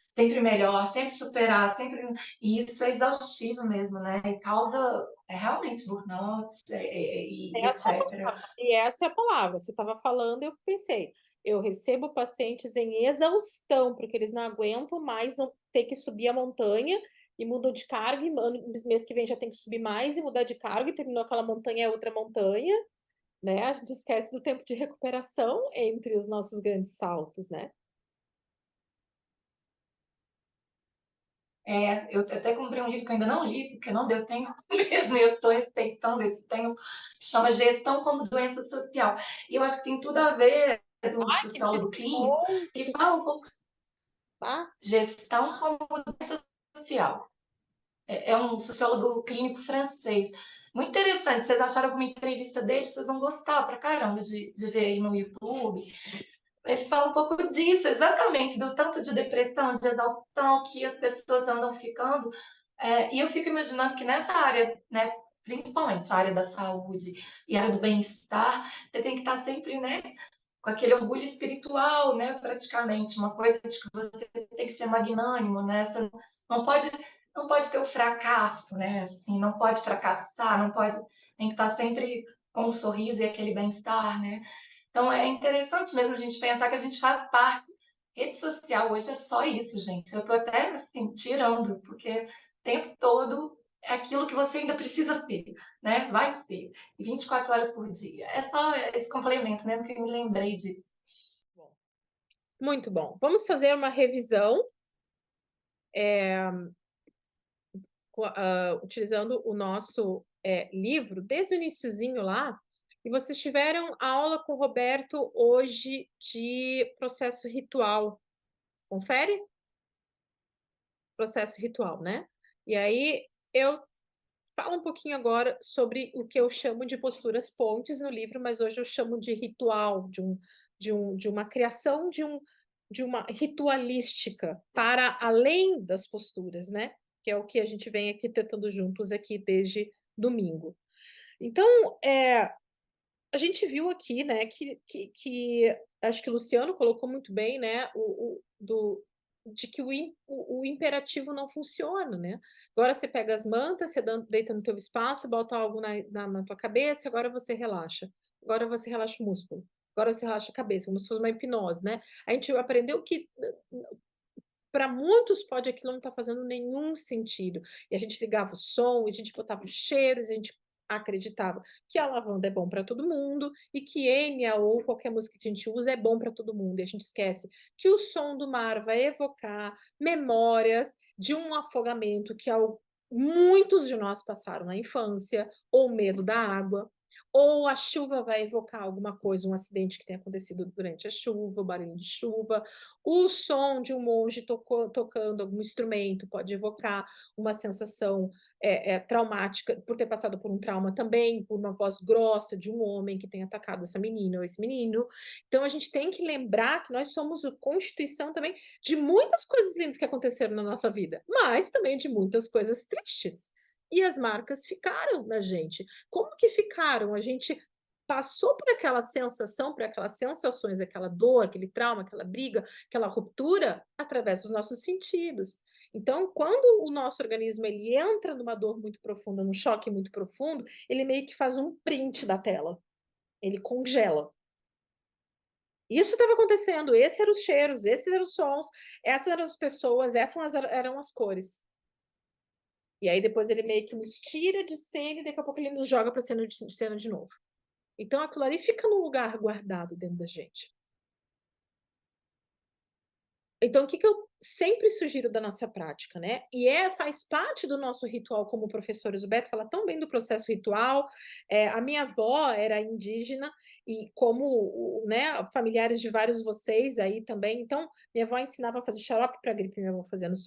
sempre melhor, sempre superar, sempre. E isso é exaustivo mesmo, né? E causa realmente burnout e Essa é a etc. palavra. E essa é a palavra. Você estava falando, eu pensei. Eu recebo pacientes em exaustão, porque eles não aguentam mais não ter que subir a montanha e mudam de carga, e mês que vem já tem que subir mais e mudar de carga, e terminou aquela montanha, é outra montanha, né? A gente esquece do tempo de recuperação entre os nossos grandes saltos, né? Eu até comprei um livro que eu ainda não li, porque não deu tempo mesmo, e eu estou respeitando esse tempo, chama Gestão como Doença Social. E eu acho que tem tudo a ver com o Que sociólogo clínico, bom que que você fala um pouco tá. gestão como doença social. É um sociólogo clínico francês. Muito interessante. Vocês acharam alguma entrevista dele? Vocês vão gostar pra caramba de ver aí no YouTube. Ele fala um pouco disso, exatamente, do tanto de depressão, de exaustão que as pessoas andam ficando. E eu fico imaginando que nessa área, né, principalmente a área da saúde e a área do bem-estar, você tem que estar sempre, né, com aquele orgulho espiritual, né, praticamente, uma coisa de que você tem que ser magnânimo, né, você não pode não pode ter o fracasso, né? Assim, não pode fracassar, não pode, tem que estar sempre com um sorriso e aquele bem-estar, né? Então é interessante mesmo a gente pensar que a gente faz parte. Rede social hoje é só isso, gente. Eu tô até assim, tirando, porque o tempo todo é aquilo que você ainda precisa ter, né? Vai ter. E 24 horas por dia. É só esse complemento mesmo que eu me lembrei disso. Muito bom. Vamos fazer uma revisão utilizando o nosso livro, desde o iniciozinho lá, e vocês tiveram aula com o Roberto hoje de processo ritual. Confere? Processo ritual, né? E aí eu falo um pouquinho agora sobre o que eu chamo de posturas pontes no livro, mas hoje eu chamo de ritual, de uma criação de uma ritualística para além das posturas, né? Que é o que a gente vem aqui tentando juntos aqui desde domingo. Então, a gente viu aqui, né, que acho que o Luciano colocou muito bem, né, de que o imperativo não funciona, né? Agora você pega as mantas, você deita no teu espaço, bota algo na tua cabeça, agora você relaxa. Agora você relaxa o músculo. Agora você relaxa a cabeça, como se fosse uma hipnose, né? A gente aprendeu que para muitos pode aquilo não estar fazendo nenhum sentido. E a gente ligava o som, e a gente botava os cheiros, e a gente acreditava que a lavanda é bom para todo mundo e que Enya ou qualquer música que a gente usa é bom para todo mundo. E a gente esquece que o som do mar vai evocar memórias de um afogamento que muitos de nós passaram na infância, ou medo da água, ou a chuva vai evocar alguma coisa, um acidente que tenha acontecido durante a chuva, o barulho de chuva, o som de um monge tocando algum instrumento pode evocar uma sensação traumática, por ter passado por um trauma também, por uma voz grossa de um homem que tenha atacado essa menina ou esse menino. Então, a gente tem que lembrar que nós somos a constituição também de muitas coisas lindas que aconteceram na nossa vida, mas também de muitas coisas tristes. E as marcas ficaram na gente. Como que ficaram? A gente passou por aquela sensação, por aquelas sensações, aquela dor, aquele trauma, aquela briga, aquela ruptura, através dos nossos sentidos. Então, quando o nosso organismo ele entra numa dor muito profunda, num choque muito profundo, ele meio que faz um print da tela. Ele congela. Isso estava acontecendo, esses eram os cheiros, esses eram os sons, essas eram as pessoas, essas eram as cores. E aí depois ele meio que nos tira de cena e daqui a pouco ele nos joga para cena de novo. Então aquilo ali fica num lugar guardado dentro da gente. Então, o que eu sempre sugiro da nossa prática, né? E faz parte do nosso ritual como professores. O Beto fala tão bem do processo ritual. A minha avó era indígena e como, né, familiares de vários de vocês aí também. Então, minha avó ensinava a fazer xarope para gripe, minha avó fazia no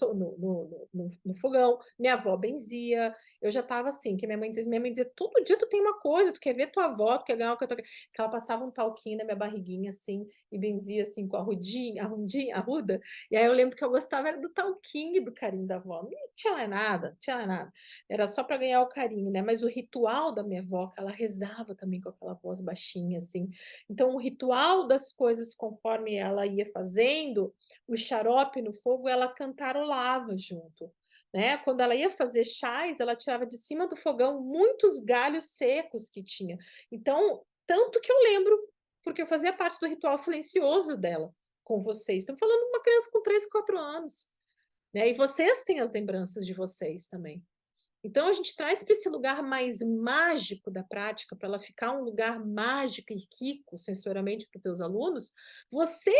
fogão. Minha avó benzia. Eu já estava assim, que minha mãe dizia, todo dia tu tem uma coisa, tu quer ver tua avó, tu quer ganhar o que eu tô... Que ela passava um talquinho na minha barriguinha, assim, e benzia, assim, com a ruda. E aí eu lembro que eu gostava era do talquinho e do carinho da avó. Não tinha mais nada, não tinha mais nada. Era só para ganhar o carinho, né? Mas o ritual da minha avó, ela rezava também com aquela voz baixinha, assim. Então, o ritual das coisas, conforme ela ia fazendo, o xarope no fogo, ela cantarolava junto. Né? Quando ela ia fazer chás, ela tirava de cima do fogão muitos galhos secos que tinha. Então, tanto que eu lembro, porque eu fazia parte do ritual silencioso dela com vocês. Estamos falando de uma criança com 3, 4 anos. Né? E vocês têm as lembranças de vocês também. Então, a gente traz para esse lugar mais mágico da prática, para ela ficar um lugar mágico e rico sensorialmente para os teus alunos, você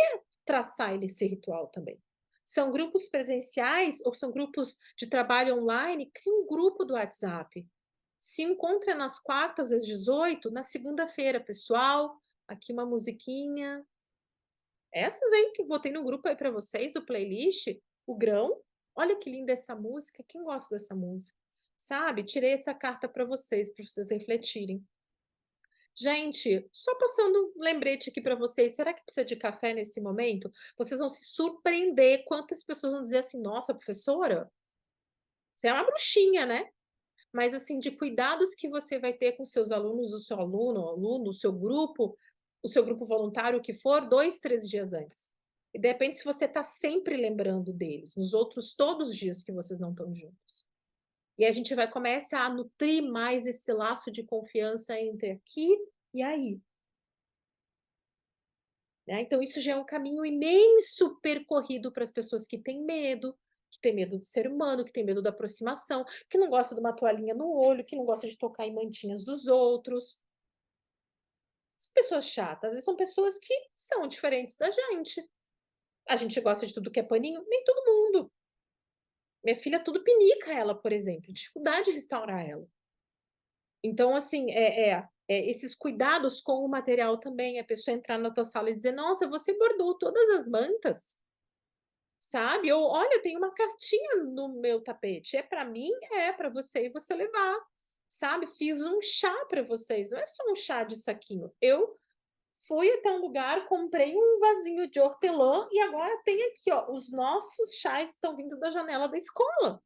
traçar esse ritual também. São grupos presenciais ou são grupos de trabalho online? Cria um grupo do WhatsApp. Se encontra nas quartas às 18, na segunda-feira, pessoal. Aqui uma musiquinha. Essas aí que botei no grupo aí para vocês, do playlist, o Grão. Olha que linda essa música. Quem gosta dessa música? Sabe? Tirei essa carta para vocês refletirem. Gente, só passando um lembrete aqui para vocês, será que precisa de café nesse momento? Vocês vão se surpreender quantas pessoas vão dizer assim, nossa, professora, você é uma bruxinha, né? Mas assim, de cuidados que você vai ter com seus alunos, o seu aluno, o seu grupo voluntário, o que for, 2, 3 dias antes. E de repente, se você está sempre lembrando deles, nos outros todos os dias que vocês não estão juntos. E a gente vai começar a nutrir mais esse laço de confiança entre aqui e aí. Né? Então, isso já é um caminho imenso percorrido para as pessoas que têm medo do ser humano, que tem medo da aproximação, que não gosta de uma toalhinha no olho, que não gosta de tocar em mantinhas dos outros. São pessoas chatas, às vezes são pessoas que são diferentes da gente. A gente gosta de tudo que é paninho, nem todo mundo. Minha filha tudo pinica ela, por exemplo, dificuldade de restaurar ela. Então, assim, esses cuidados com o material também, a pessoa entrar na tua sala e dizer, nossa, você bordou todas as mantas, sabe? Ou, olha, tem uma cartinha no meu tapete, é para mim, é para você e você levar, sabe? Fiz um chá para vocês, não é só um chá de saquinho. Eu fui até um lugar, comprei um vasinho de hortelã e agora tem aqui, ó, os nossos chás estão vindo da janela da escola.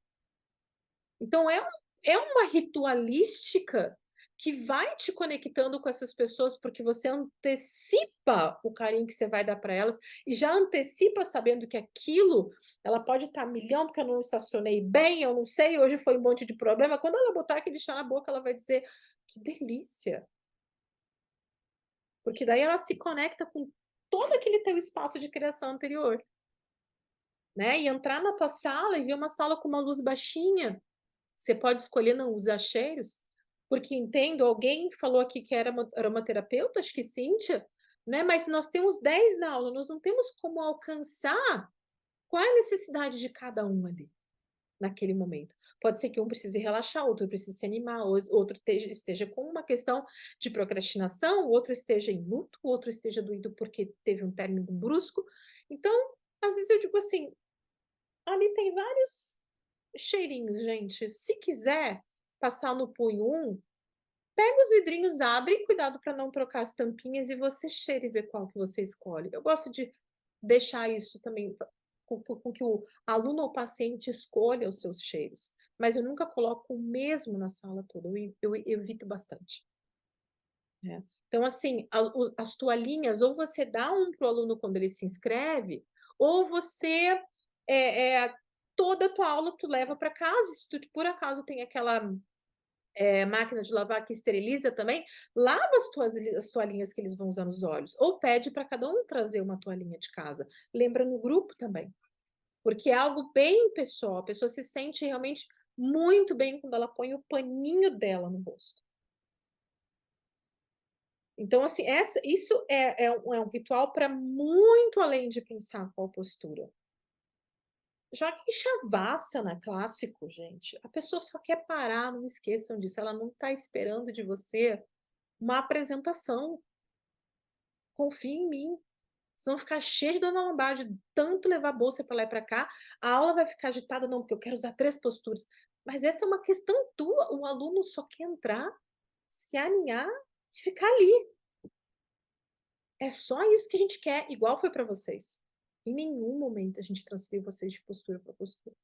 Então, é uma ritualística que vai te conectando com essas pessoas, porque você antecipa o carinho que você vai dar para elas e já antecipa sabendo que aquilo, ela pode estar milhão, porque eu não estacionei bem, eu não sei, hoje foi um monte de problema. Quando ela botar aquele chá na boca, ela vai dizer, que delícia. Porque daí ela se conecta com todo aquele teu espaço de criação anterior. Né? E entrar na tua sala e ver uma sala com uma luz baixinha, você pode escolher não usar cheiros, porque entendo, alguém falou aqui que era aromaterapeuta, acho que Cíntia, né? Mas nós temos 10 na aula, nós não temos como alcançar qual é a necessidade de cada um ali, naquele momento. Pode ser que um precise relaxar, outro precise se animar, outro esteja com uma questão de procrastinação, o outro esteja em luto, o outro esteja doído porque teve um término brusco. Então, às vezes eu digo assim, ali tem vários cheirinhos, gente. Se quiser passar no punho pega os vidrinhos, abre, cuidado para não trocar as tampinhas e você cheira e vê qual que você escolhe. Eu gosto de deixar isso também com que o aluno ou paciente escolha os seus cheiros, mas eu nunca coloco o mesmo na sala toda, eu evito bastante. Né? Então, assim, as toalhinhas, ou você dá um para o aluno quando ele se inscreve, ou você, toda a tua aula tu leva para casa, se tu por acaso tem aquela máquina de lavar que esteriliza também, lava as toalhinhas que eles vão usar nos olhos, ou pede para cada um trazer uma toalhinha de casa. Lembra no grupo também, porque é algo bem pessoal, a pessoa se sente realmente muito bem quando ela põe o paninho dela no rosto. Então, assim, isso é um ritual para muito além de pensar qual postura. Já que Shavasana clássico, gente, a pessoa só quer parar, não esqueçam disso, ela não está esperando de você uma apresentação. Confia em mim. Vocês vão ficar cheios de dona lombar de tanto levar a bolsa para lá e para cá. A aula vai ficar agitada, não, porque eu quero usar 3 posturas. Mas essa é uma questão tua. O aluno só quer entrar, se alinhar e ficar ali. É só isso que a gente quer, igual foi para vocês. Em nenhum momento a gente transferiu vocês de postura para postura.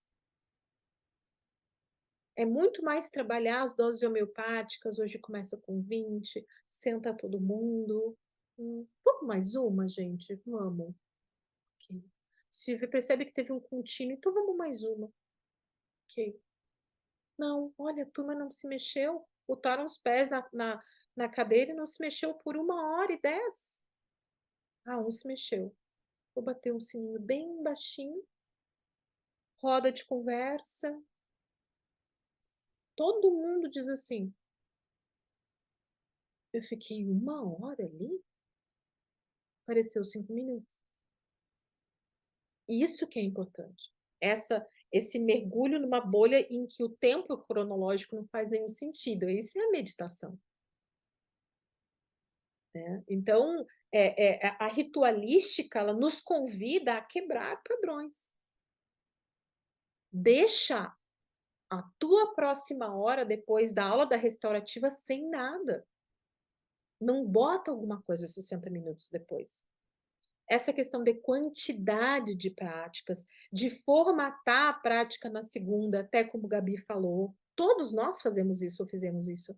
É muito mais trabalhar as doses homeopáticas, hoje começa com 20, senta todo mundo. Vamos mais uma, gente? Vamos. Okay. Se percebe que teve um contínuo, então vamos mais uma. Ok. Não, olha, a turma não se mexeu. Botaram os pés na cadeira e não se mexeu por 1h10. Ah, um se mexeu. Vou bater um sininho bem baixinho. Roda de conversa. Todo mundo diz assim. Eu fiquei 1 hora ali? Pareceu 5 minutos. Isso que é importante. Esse mergulho numa bolha em que o tempo cronológico não faz nenhum sentido. Isso é a meditação. Né? Então, a ritualística, ela nos convida a quebrar padrões. Deixa a tua próxima hora, depois da aula da restaurativa, sem nada. Não bota alguma coisa 60 minutos depois. Essa questão de quantidade de práticas, de formatar a prática na segunda, até como o Gabi falou, todos nós fazemos isso ou fizemos isso.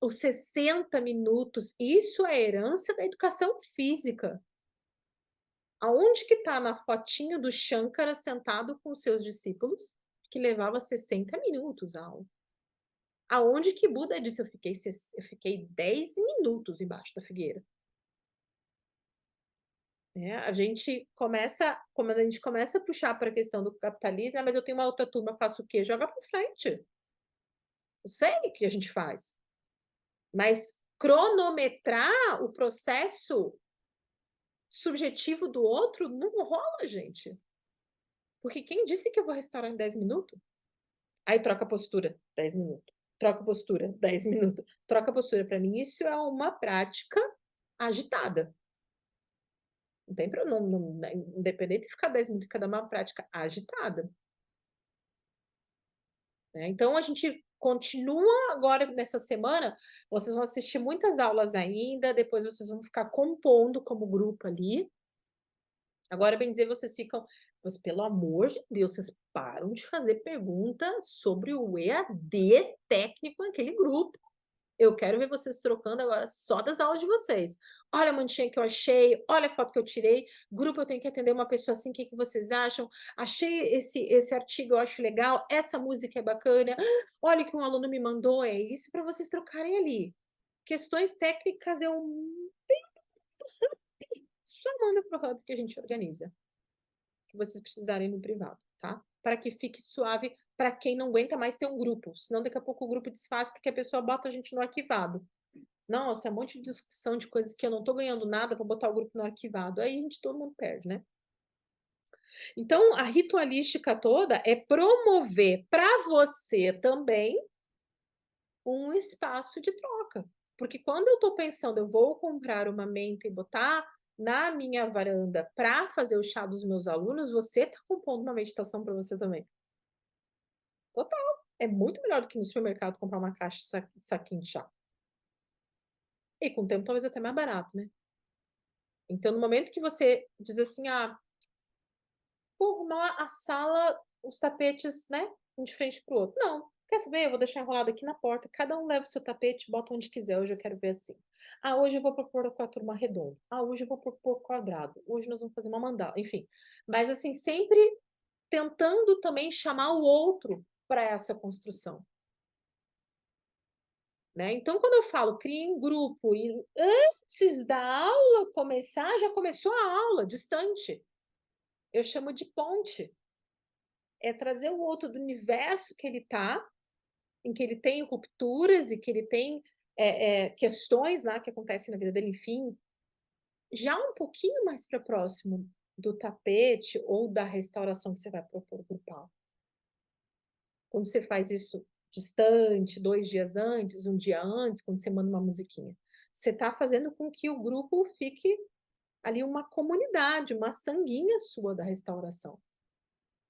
Os 60 minutos, isso é herança da educação física. Aonde que está na fotinho do Shankara sentado com os seus discípulos, que levava 60 minutos a aula? Aonde que Buda disse, eu fiquei 10 minutos embaixo da figueira? A gente começa, quando a gente começa a puxar para a questão do capitalismo, mas eu tenho uma outra turma, faço o quê? Joga para frente. Eu sei o que a gente faz. Mas cronometrar o processo subjetivo do outro não rola, gente. Porque quem disse que eu vou restaurar em 10 minutos? Aí troca a postura, 10 minutos. Troca a postura, 10 minutos. Troca a postura. Para mim, isso é uma prática agitada. Não tem problema, independente de ficar 10 minutos, cada uma prática agitada. Então, a gente continua agora nessa semana, vocês vão assistir muitas aulas ainda, depois vocês vão ficar compondo como grupo ali. Agora, bem dizer, vocês ficam, mas pelo amor de Deus, vocês param de fazer pergunta sobre o EAD técnico naquele grupo. Eu quero ver vocês trocando agora só das aulas de vocês. Olha a mantinha que eu achei, olha a foto que eu tirei. Grupo, eu tenho que atender uma pessoa assim, o que vocês acham? Achei esse artigo, eu acho legal. Essa música é bacana. Olha que um aluno me mandou, é isso para vocês trocarem ali. Questões técnicas, eu só manda para o Hub que a gente organiza. Que vocês precisarem no privado, tá? Para que fique suave para quem não aguenta mais ter um grupo. Senão, daqui a pouco o grupo desfaz porque a pessoa bota a gente no arquivado. Nossa, é um monte de discussão de coisas que eu não tô ganhando nada para botar o grupo no arquivado. Aí todo mundo perde, né? Então, a ritualística toda é promover para você também um espaço de troca. Porque quando eu tô pensando, eu vou comprar uma menta e botar na minha varanda para fazer o chá dos meus alunos, você tá compondo uma meditação para você também. Total. É muito melhor do que no supermercado comprar uma caixa de saquinho de chá. E com o tempo talvez até mais barato, né? Então, no momento que você diz assim, vou arrumar a sala, os tapetes, né? Um de frente pro outro. Não. Quer saber? Eu vou deixar enrolado aqui na porta. Cada um leva o seu tapete, bota onde quiser. Hoje eu quero ver assim. Hoje eu vou propor com a turma redonda. Hoje eu vou propor quadrado. Hoje nós vamos fazer uma mandala. Enfim. Mas assim, sempre tentando também chamar o outro para essa construção. Né? Então, quando eu falo crie um grupo e antes da aula começar, já começou a aula, distante. Eu chamo de ponte. É trazer o outro do universo que ele está, em que ele tem rupturas e que ele tem questões lá que acontecem na vida dele, enfim, já um pouquinho mais para próximo do tapete ou da restauração que você vai propor grupal. Quando você faz isso distante, 2 dias antes, 1 dia antes, quando você manda uma musiquinha, você está fazendo com que o grupo fique ali uma comunidade, uma sanguinha sua da restauração.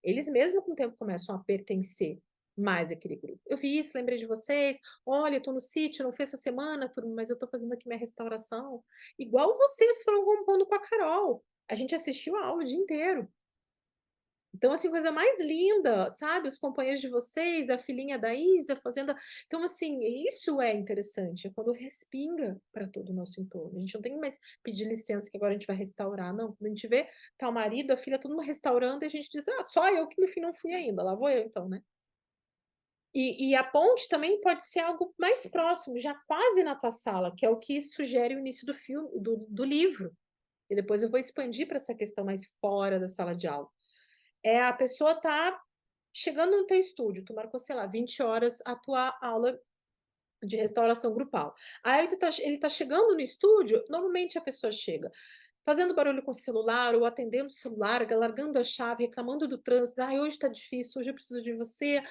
Eles mesmo com o tempo começam a pertencer mais àquele grupo. Eu vi isso, lembrei de vocês. Olha, eu tô no sítio, não fui essa semana, turma, mas eu tô fazendo aqui minha restauração. Igual vocês foram compondo com a Carol. A gente assistiu a aula o dia inteiro. Então, assim, coisa mais linda, sabe? Os companheiros de vocês, a filhinha da Isa fazendo. Então, assim, isso é interessante, é quando respinga para todo o nosso entorno. A gente não tem mais pedir licença que agora a gente vai restaurar, não. Quando a gente vê, tá o marido, a filha, todo mundo restaurando, e a gente diz, só eu que no fim não fui ainda, lá vou eu então, né? E a ponte também pode ser algo mais próximo, já quase na tua sala, que é o que sugere o início do filme, do livro. E depois eu vou expandir para essa questão mais fora da sala de aula. A pessoa tá chegando no teu estúdio, tu marcou, sei lá, 20 horas a tua aula de restauração grupal. Aí ele tá chegando no estúdio, normalmente a pessoa chega fazendo barulho com o celular ou atendendo o celular, largando a chave, reclamando do trânsito. Hoje tá difícil, hoje eu preciso de você.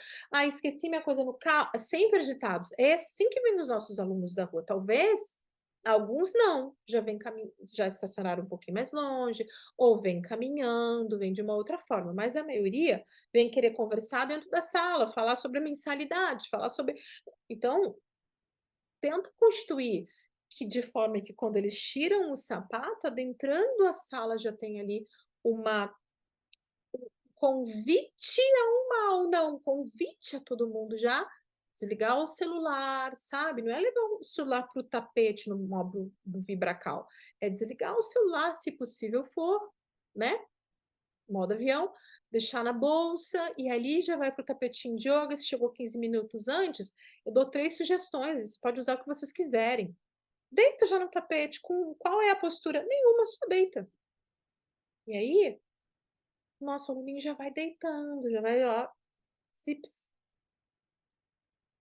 Esqueci minha coisa no carro. Sempre agitados. É assim que vem os nossos alunos da rua. Talvez alguns não, já estacionaram um pouquinho mais longe, ou vem caminhando, vem de uma outra forma, mas a maioria vem querer conversar dentro da sala, falar sobre a mensalidade, falar sobre. Então, tenta construir que de forma que quando eles tiram o sapato, adentrando a sala já tem ali um convite um convite a todo mundo já desligar o celular, sabe? Não é levar o celular para o tapete no móvel do Vibracal. É desligar o celular, se possível for, né? Modo avião, deixar na bolsa, e ali já vai para o tapetinho de yoga. Se chegou 15 minutos antes, eu dou 3 sugestões, você pode usar o que vocês quiserem. Deita já no tapete, qual é a postura? Nenhuma, só deita. E aí, nosso aluninho já vai deitando, já vai, ó, zips.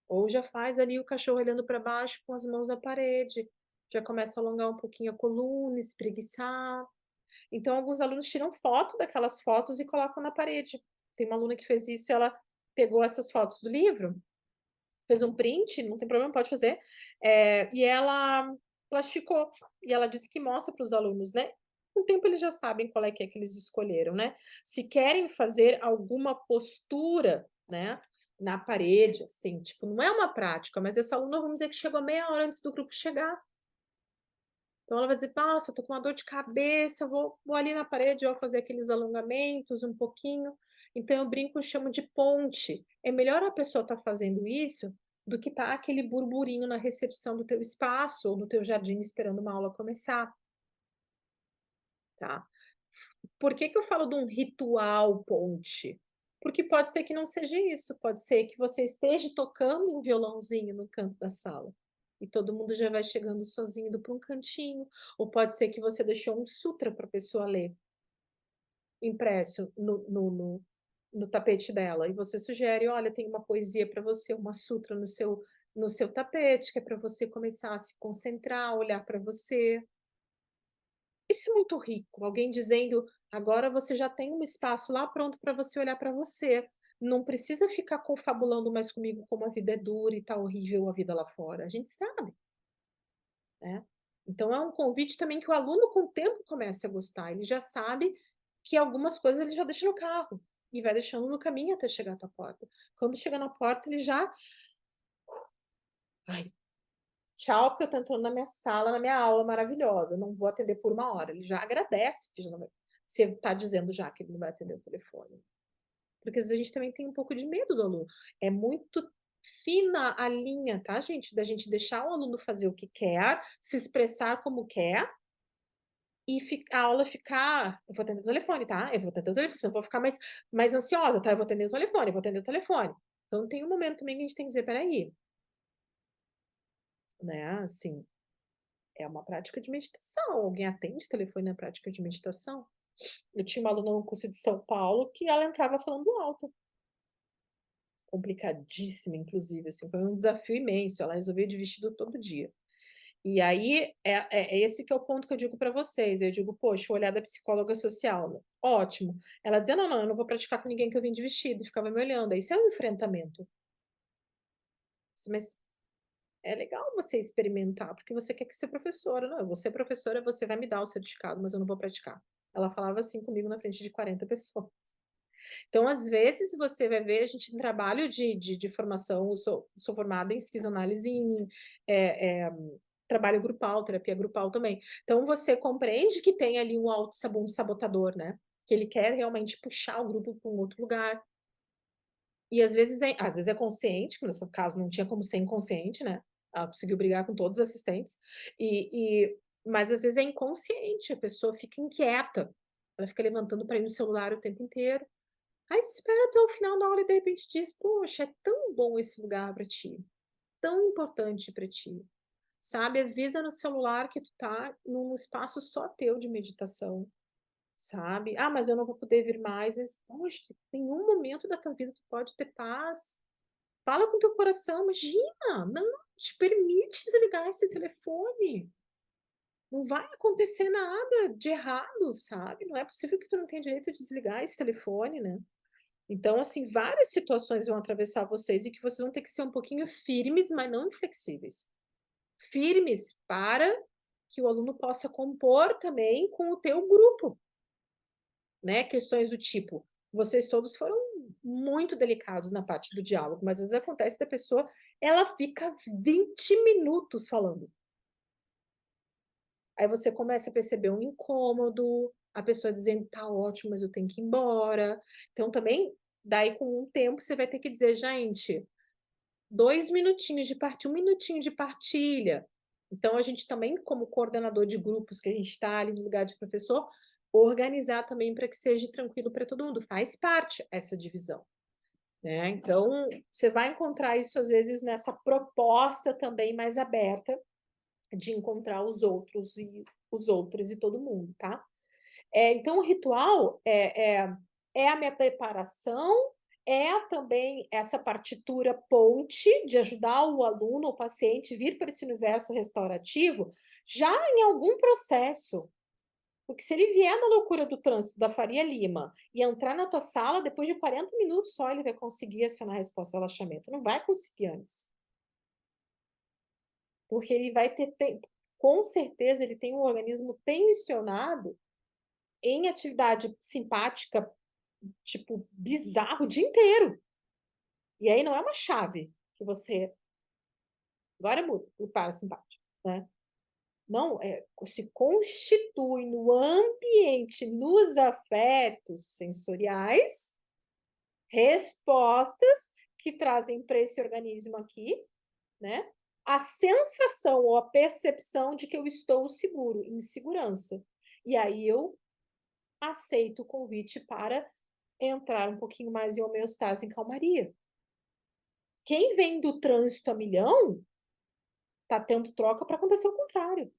Ou já faz ali o cachorro olhando para baixo com as mãos na parede, já começa a alongar um pouquinho a coluna, espreguiçar. Então, alguns alunos tiram foto daquelas fotos e colocam na parede. Tem uma aluna que fez isso, ela pegou essas fotos do livro, fez um print, não tem problema, pode fazer, e ela plastificou. E ela disse que mostra para os alunos, né? Com o tempo eles já sabem qual é que eles escolheram, né? Se querem fazer alguma postura, né? Na parede, assim, tipo, não é uma prática, mas essa aluna, vamos dizer que chegou meia hora antes do grupo chegar. Então, ela vai dizer, nossa, eu tô com uma dor de cabeça, vou ali na parede, vou fazer aqueles alongamentos um pouquinho. Então, eu brinco, eu chamo de ponte. É melhor a pessoa estar fazendo isso do que estar aquele burburinho na recepção do teu espaço ou do teu jardim esperando uma aula começar, tá? Por que que eu falo de um ritual ponte? Porque pode ser que não seja isso, pode ser que você esteja tocando um violãozinho no canto da sala e todo mundo já vai chegando sozinho indo para um cantinho, ou pode ser que você deixou um sutra para a pessoa ler, impresso no tapete dela, e você sugere, olha, tem uma poesia para você, uma sutra no seu tapete, que é para você começar a se concentrar, olhar para você. Isso é muito rico, alguém dizendo, agora você já tem um espaço lá pronto para você olhar para você. Não precisa ficar confabulando mais comigo como a vida é dura e tá horrível a vida lá fora. A gente sabe, né? Então é um convite também que o aluno com o tempo começa a gostar. Ele já sabe que algumas coisas ele já deixa no carro e vai deixando no caminho até chegar à tua porta. Quando chega na porta, ele já... Ai, tchau, porque eu tô entrando na minha sala, na minha aula maravilhosa. Não vou atender por uma hora. Ele já agradece que já não vai... Você está dizendo já que ele não vai atender o telefone. Porque às vezes a gente também tem um pouco de medo do aluno. É muito fina a linha, tá, gente? Da gente deixar o aluno fazer o que quer, se expressar como quer, e a aula ficar... Eu vou atender o telefone, tá? Eu vou atender o telefone, senão eu vou ficar mais ansiosa, tá? Eu vou atender o telefone, eu vou atender o telefone. Então tem um momento também que a gente tem que dizer, peraí, né? Assim, é uma prática de meditação. Alguém atende telefone na prática de meditação? Eu tinha uma aluna no curso de São Paulo que ela entrava falando alto. Complicadíssima, inclusive, assim, foi um desafio imenso. Ela resolvia de vestido todo dia. E aí, é esse que é o ponto que eu digo para vocês. Eu digo, poxa, o olhar da psicóloga social, né? Ótimo. Ela dizia, não, eu não vou praticar com ninguém que eu vim de vestido. E ficava me olhando. Isso é um enfrentamento. Mas é legal você experimentar, porque você quer ser professora. Não, eu vou ser professora, você vai me dar o certificado, mas eu não vou praticar. Ela falava assim comigo na frente de 40 pessoas. Então, às vezes, você vai ver, a gente em trabalho de formação, eu sou formada em esquizoanálise, em trabalho grupal, terapia grupal também. Então, você compreende que tem ali um auto-sabotador, né? Que ele quer realmente puxar o grupo para um outro lugar. E às vezes é consciente, que nesse caso não tinha como ser inconsciente, né? Ela conseguiu brigar com todos os assistentes. Mas às vezes é inconsciente, a pessoa fica inquieta. Ela fica levantando para ir no celular o tempo inteiro. Aí espera até o final da aula e de repente diz, poxa, é tão bom esse lugar para ti, tão importante para ti, sabe? Avisa no celular que tu tá num espaço só teu de meditação, sabe? Ah, mas eu não vou poder vir mais, mas, poxa, em um momento da tua vida tu pode ter paz. Fala com teu coração, imagina, não te permite desligar esse telefone. Não vai acontecer nada de errado, sabe? Não é possível que tu não tenha direito de desligar esse telefone, né? Então, assim, várias situações vão atravessar vocês e que vocês vão ter que ser um pouquinho firmes, mas não inflexíveis. Firmes para que o aluno possa compor também com o teu grupo, né? Questões do tipo, vocês todos foram muito delicados na parte do diálogo, mas às vezes acontece da pessoa, ela fica 20 minutos falando. Aí você começa a perceber um incômodo, a pessoa dizendo, tá ótimo, mas eu tenho que ir embora. Então, também, daí com um tempo, você vai ter que dizer, gente, 2 minutinhos de partilha, 1 minutinho de partilha. Então, a gente também, como coordenador de grupos, que a gente está ali no lugar de professor, organizar também para que seja tranquilo para todo mundo. Faz parte essa divisão, né? Então, você vai encontrar isso às vezes nessa proposta também mais aberta de encontrar os outros e todo mundo, tá? Então, o ritual é a minha preparação, é também essa partitura ponte de ajudar o aluno, o paciente, vir para esse universo restaurativo já em algum processo. Porque se ele vier na loucura do trânsito da Faria Lima e entrar na tua sala, depois de 40 minutos só ele vai conseguir acionar a resposta ao relaxamento. Não vai conseguir antes. Porque ele vai ter tempo. Com certeza ele tem um organismo tensionado em atividade simpática, tipo, bizarro o dia inteiro. E aí não é uma chave que você... Agora muda o parasimpático, né? Não, se constitui no ambiente, nos afetos sensoriais, respostas que trazem para esse organismo aqui, né? A sensação ou a percepção de que eu estou seguro, em segurança. E aí eu aceito o convite para entrar um pouquinho mais em homeostase, em calmaria. Quem vem do trânsito a milhão tá tendo troca para acontecer o contrário.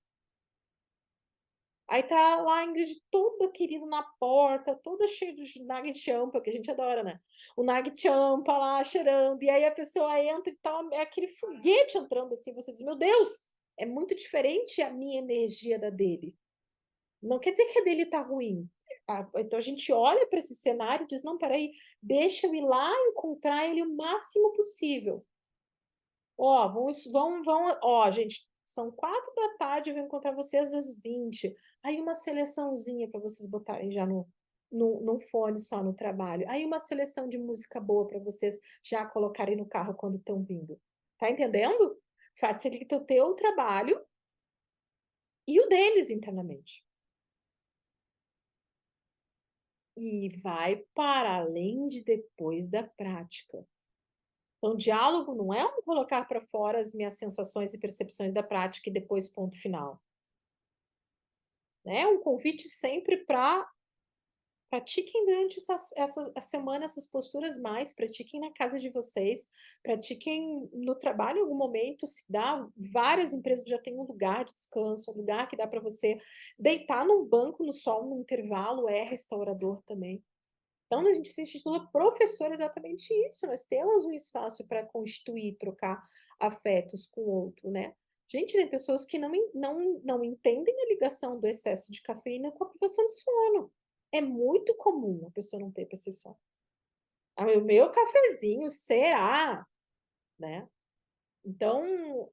Aí tá lá a Ingrid toda querida na porta, toda cheia de Nag Champa, que a gente adora, né? O Nag Champa lá cheirando, e aí a pessoa entra e tá, é aquele foguete entrando assim, você diz, meu Deus, é muito diferente a minha energia da dele. Não quer dizer que a dele tá ruim. Então a gente olha para esse cenário e diz, não, peraí, deixa eu ir lá encontrar ele o máximo possível. Ó, ó, gente, são 4 da tarde, eu vou encontrar vocês às 20. Aí uma seleçãozinha para vocês botarem já no fone só no trabalho. Aí uma seleção de música boa para vocês já colocarem no carro quando estão vindo. Tá entendendo? Facilita o teu trabalho e o deles internamente. E vai para além de depois da prática. Então, diálogo não é um colocar para fora as minhas sensações e percepções da prática e depois ponto final. É um convite sempre para pratiquem durante essa semana essas posturas mais, pratiquem na casa de vocês, pratiquem no trabalho em algum momento, se dá, várias empresas já têm um lugar de descanso, um lugar que dá para você deitar num banco no sol no intervalo, é restaurador também. Então, a gente se intitula professor exatamente isso. Nós temos um espaço para constituir, trocar afetos com o outro, né? Gente, tem pessoas que não entendem a ligação do excesso de cafeína com a privação de sono. É muito comum a pessoa não ter percepção. O meu cafezinho será, né? Então,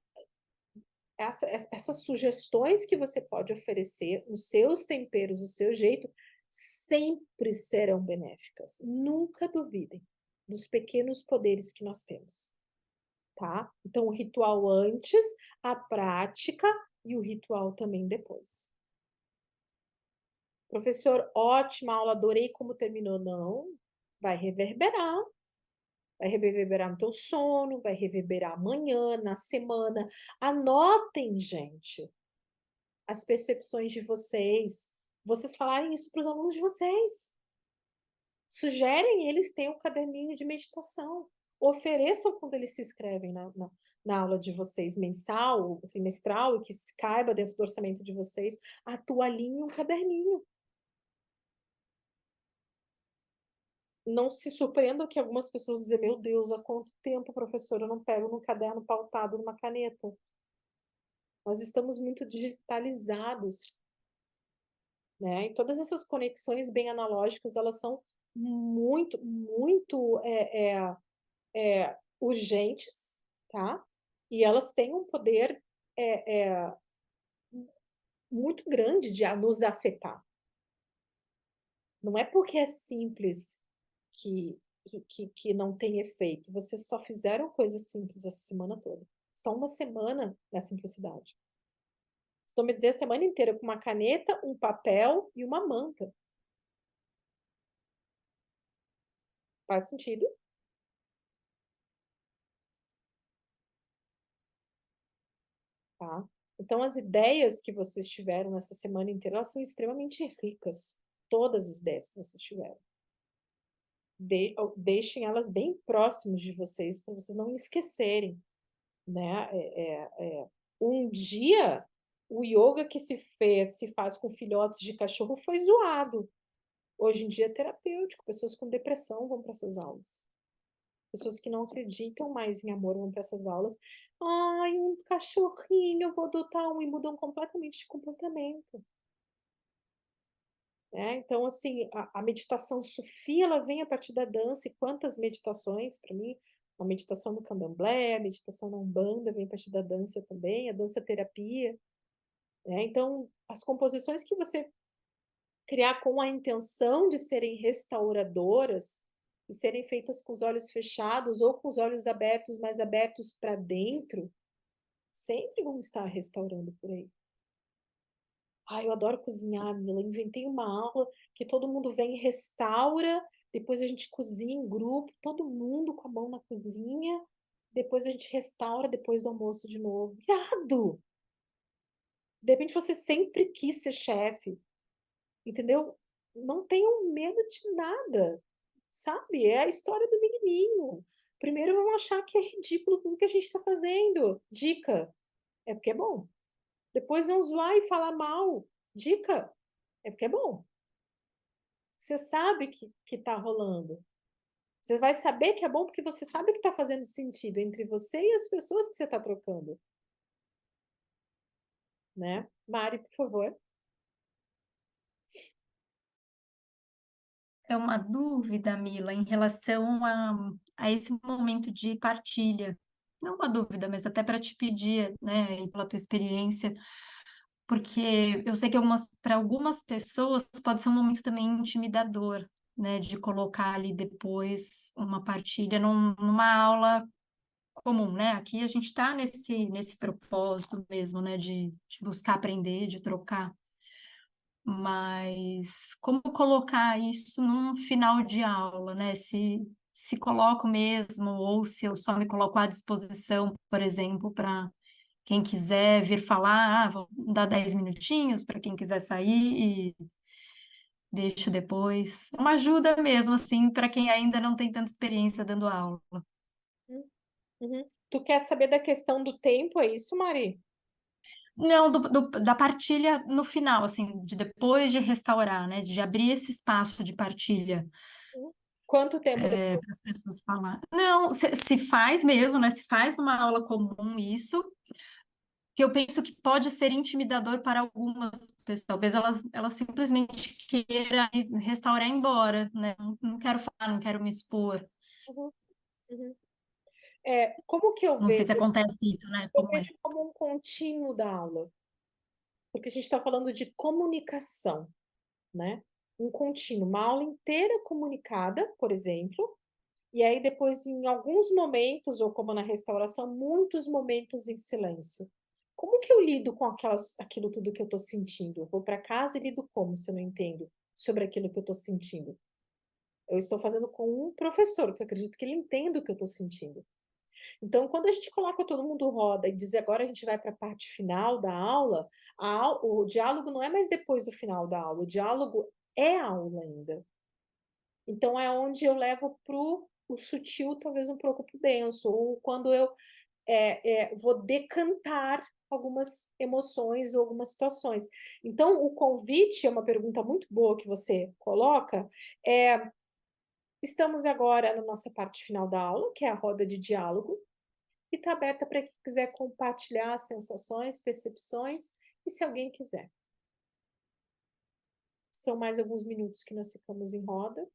essas sugestões que você pode oferecer, os seus temperos, o seu jeito, sempre serão benéficas. Nunca duvidem dos pequenos poderes que nós temos, tá? Então, o ritual antes, a prática e o ritual também depois. Professor, ótima aula, adorei como terminou. Não, vai reverberar. Vai reverberar no teu sono, vai reverberar amanhã, na semana. Anotem, gente, as percepções de vocês. Vocês falarem isso para os alunos de vocês. Sugerem eles terem um caderninho de meditação. Ofereçam quando eles se inscrevem na aula de vocês, mensal ou trimestral, e que se caiba dentro do orçamento de vocês, a toalhinha e um caderninho. Não se surpreendam que algumas pessoas dizem, meu Deus, há quanto tempo, professor, eu não pego num caderno pautado numa caneta. Nós estamos muito digitalizados, né? E todas essas conexões bem analógicas, elas são muito, muito urgentes, tá? E elas têm um poder muito grande de nos afetar. Não é porque é simples que não tem efeito. Vocês só fizeram coisas simples essa semana toda. Estão uma semana na simplicidade. Estão me dizer a semana inteira com uma caneta, um papel e uma manta. Faz sentido? Tá? Então, as ideias que vocês tiveram nessa semana inteira, elas são extremamente ricas. todas as ideias que vocês tiveram. Deixem elas bem próximas de vocês, para vocês não esquecerem, né? Um dia, o yoga que se faz com filhotes de cachorro foi zoado. Hoje em dia é terapêutico. Pessoas com depressão vão para essas aulas. Pessoas que não acreditam mais em amor vão para essas aulas. Ai, um cachorrinho, eu vou adotar um, e mudam completamente de comportamento. Então, assim, a meditação Sufi, ela vem a partir da dança, e quantas meditações, para mim, a meditação no candomblé, a meditação na Umbanda vem a partir da dança também, a dança-terapia. Então, as composições que você criar com a intenção de serem restauradoras, e serem feitas com os olhos fechados ou com os olhos abertos, mais abertos para dentro, sempre vão estar restaurando por aí. Eu adoro cozinhar, Mila. Inventei uma aula que todo mundo vem e restaura, depois a gente cozinha em grupo, todo mundo com a mão na cozinha, depois a gente restaura depois do almoço de novo. Irado! De repente você sempre quis ser chefe, entendeu? Não tenham medo de nada, sabe? É a história do menininho. Primeiro vão achar que é ridículo tudo que a gente está fazendo. Dica, é porque é bom. Depois vão zoar e falar mal. Dica, é porque é bom. Você sabe que tá rolando. Você vai saber que é bom porque você sabe que tá fazendo sentido entre você e as pessoas que você tá trocando. Né? Mari, por favor. É uma dúvida, Mila, em relação a esse momento de partilha. Não uma dúvida, mas até para te pedir, né, e pela tua experiência, porque eu sei que para algumas pessoas pode ser um momento também intimidador, né, de colocar ali depois uma partilha numa aula comum, né? Aqui a gente está nesse propósito mesmo, né, de buscar aprender, de trocar. Mas como colocar isso num final de aula, né? Se coloco mesmo, ou se eu só me coloco à disposição, por exemplo, para quem quiser vir falar, vou dar 10 minutinhos para quem quiser sair e deixo depois. Uma ajuda mesmo, assim, para quem ainda não tem tanta experiência dando aula. Uhum. Tu quer saber da questão do tempo, é isso, Mari? Não, da partilha no final, assim, de depois de restaurar, né? De abrir esse espaço de partilha. Quanto tempo depois? Para as pessoas falar. Não, se faz mesmo, né? Se faz numa aula comum isso, que eu penso que pode ser intimidador para algumas pessoas. Talvez elas simplesmente queiram restaurar e ir embora, né? Não quero falar, não quero me expor. Uhum. Uhum. Como que eu Não sei vejo? se acontece isso, né? Eu Como é? vejo como um contínuo da aula. Porque a gente está falando de comunicação, né? Um contínuo, uma aula inteira comunicada, por exemplo, e aí depois, em alguns momentos, ou como na restauração, muitos momentos em silêncio. Como que eu lido com aquilo tudo que eu estou sentindo? Eu vou para casa e lido como, se eu não entendo sobre aquilo que eu estou sentindo? Eu estou fazendo com um professor, que eu acredito que ele entenda o que eu estou sentindo. Então, quando a gente coloca todo mundo roda e diz agora a gente vai para a parte final da aula, o diálogo não é mais depois do final da aula, o diálogo é a aula ainda. Então, é onde eu levo para o sutil, talvez um pouco para o denso, ou quando eu vou decantar algumas emoções ou algumas situações. Então, o convite é uma pergunta muito boa que você coloca. Estamos agora na nossa parte final da aula, que é a roda de diálogo, e está aberta para quem quiser compartilhar sensações, percepções, e se alguém quiser. São mais alguns minutos que nós ficamos em roda,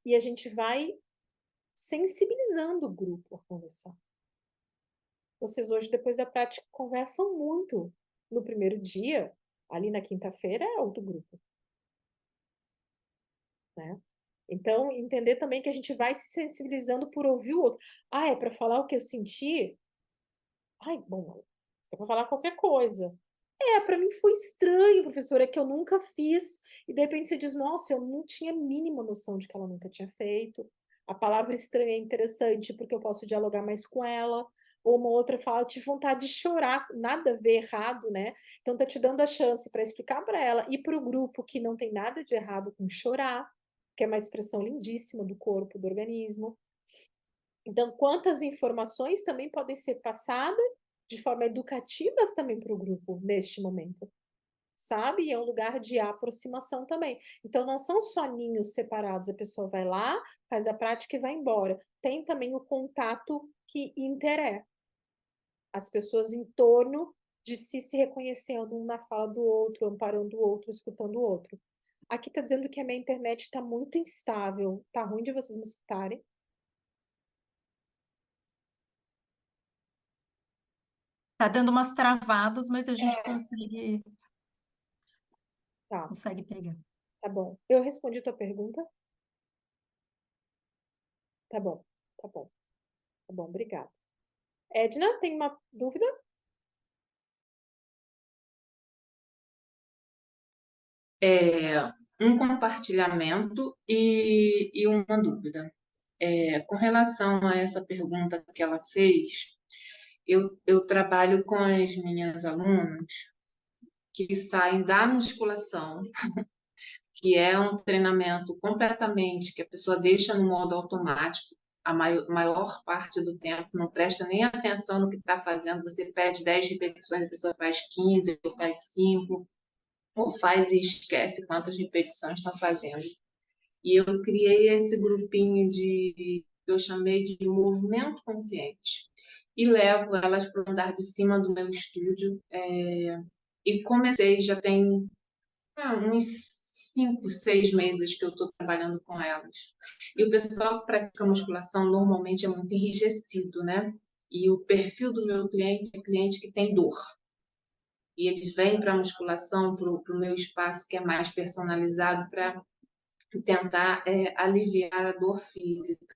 e a gente vai sensibilizando o grupo a conversar. Vocês hoje, depois da prática, conversam muito. No primeiro dia, ali na quinta-feira, é outro grupo. Né? Então, entender também que a gente vai se sensibilizando por ouvir o outro. É para falar o que eu senti? Bom, é para falar qualquer coisa. Para mim foi estranho, professora, que eu nunca fiz. E de repente você diz, nossa, eu não tinha a mínima noção de que ela nunca tinha feito. A palavra estranha é interessante porque eu posso dialogar mais com ela. Ou uma outra fala, eu tive vontade de chorar, nada a ver errado, né? Então tá te dando a chance para explicar para ela e para o grupo que não tem nada de errado com chorar, que é uma expressão lindíssima do corpo, do organismo. Então, quantas informações também podem ser passadas de forma educativas também para o grupo neste momento, sabe? E é um lugar de aproximação também. Então, não são só ninhos separados, a pessoa vai lá, faz a prática e vai embora. Tem também o contato que interessa. As pessoas em torno de si se reconhecendo um na fala do outro, amparando o outro, escutando o outro. Aqui tá dizendo que a minha internet está muito instável. Tá ruim de vocês me escutarem? Tá dando umas travadas, mas a gente É, Tá, consegue pegar. tá bom. Eu respondi tua pergunta? Tá bom, tá bom. Tá bom, obrigada. Edna, tem uma dúvida? Um compartilhamento e uma dúvida. Com relação a essa pergunta que ela fez, eu trabalho com as minhas alunas que saem da musculação, que é um treinamento completamente que a pessoa deixa no modo automático, a maior parte do tempo, não presta nem atenção no que está fazendo, você pede 10 repetições, a pessoa faz 15 ou faz 5, ou faz e esquece quantas repetições está fazendo. E eu criei esse grupinho que eu chamei de movimento consciente. E levo elas para o andar de cima do meu estúdio. E comecei, já tem uns 5, 6 meses que eu estou trabalhando com elas. E o pessoal que pratica musculação normalmente é muito enrijecido, né? E o perfil do meu cliente é cliente que tem dor. E eles vêm para a musculação, para o meu espaço que é mais personalizado, para tentar aliviar a dor física.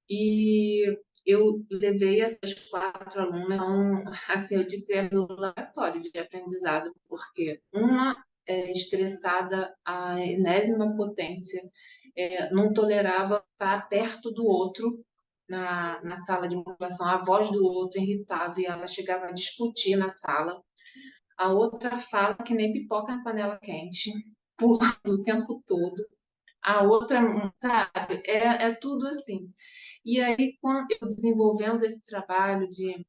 E eu levei essas 4 alunas, assim, eu digo que é meu laboratório de aprendizado, porque uma é estressada à enésima potência, não tolerava estar perto do outro na sala de musculação, a voz do outro irritava e ela chegava a discutir na sala. A outra fala que nem pipoca na panela quente, pulando o tempo todo. A outra, sabe, é tudo assim. E aí, quando eu desenvolvendo esse trabalho de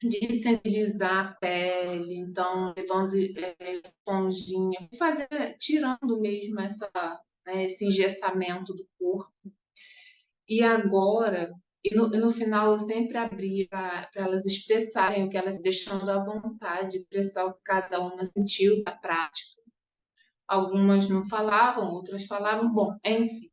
sensibilizar a pele, então, levando esponjinha, tirando mesmo esse engessamento do corpo. E agora, no final, eu sempre abria para elas expressarem o que elas deixando à vontade, expressar o que cada uma sentiu da prática. Algumas não falavam, outras falavam, bom, enfim.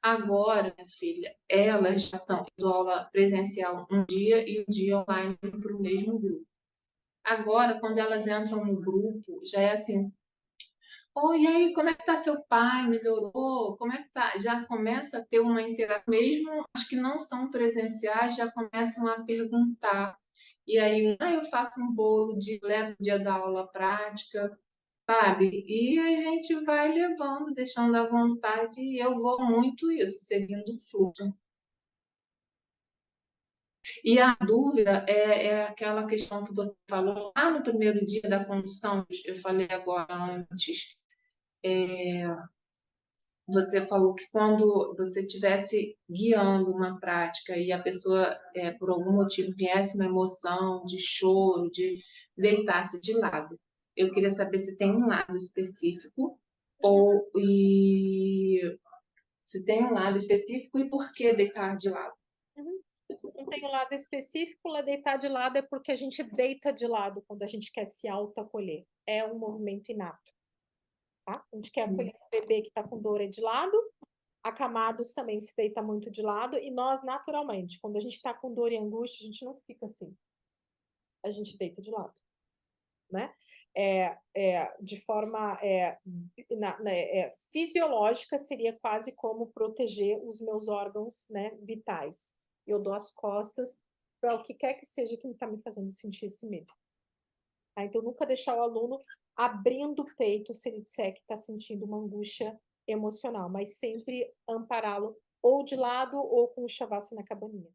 Agora, minha filha, elas já estão indo aula presencial um dia e um dia online para o mesmo grupo. Agora, quando elas entram no grupo, já é assim, oi, e aí, como é que tá seu pai? Melhorou? Como é que tá? Já começa a ter uma interação, mesmo as que não são presenciais, já começam a perguntar. E aí, eu faço um bolo de levo o dia da aula prática, sabe? E a gente vai levando, deixando à vontade, e eu vou muito isso, seguindo o fluxo. E a dúvida é aquela questão que você falou lá no primeiro dia da condução, eu falei agora antes. Você falou que quando você estivesse guiando uma prática e a pessoa, por algum motivo, viesse uma emoção de choro, de deitar-se de lado. Eu queria saber se tem um lado específico se tem um lado específico e por que deitar de lado. Não tem um lado específico, lá deitar de lado é porque a gente deita de lado quando a gente quer se autoacolher. É um movimento inato. Tá? A gente quer acolher o bebê que está com dor é de lado, acamados também se deita muito de lado, e nós, naturalmente, quando a gente está com dor e angústia, a gente não fica assim. A gente deita de lado. Né? De forma fisiológica, seria quase como proteger os meus órgãos, né, vitais. Eu dou as costas para o que quer que seja que está me fazendo sentir esse medo. Tá? Então, nunca deixar o aluno abrindo o peito se ele disser que está sentindo uma angústia emocional, mas sempre ampará-lo ou de lado ou com o Shavasana na cabaninha.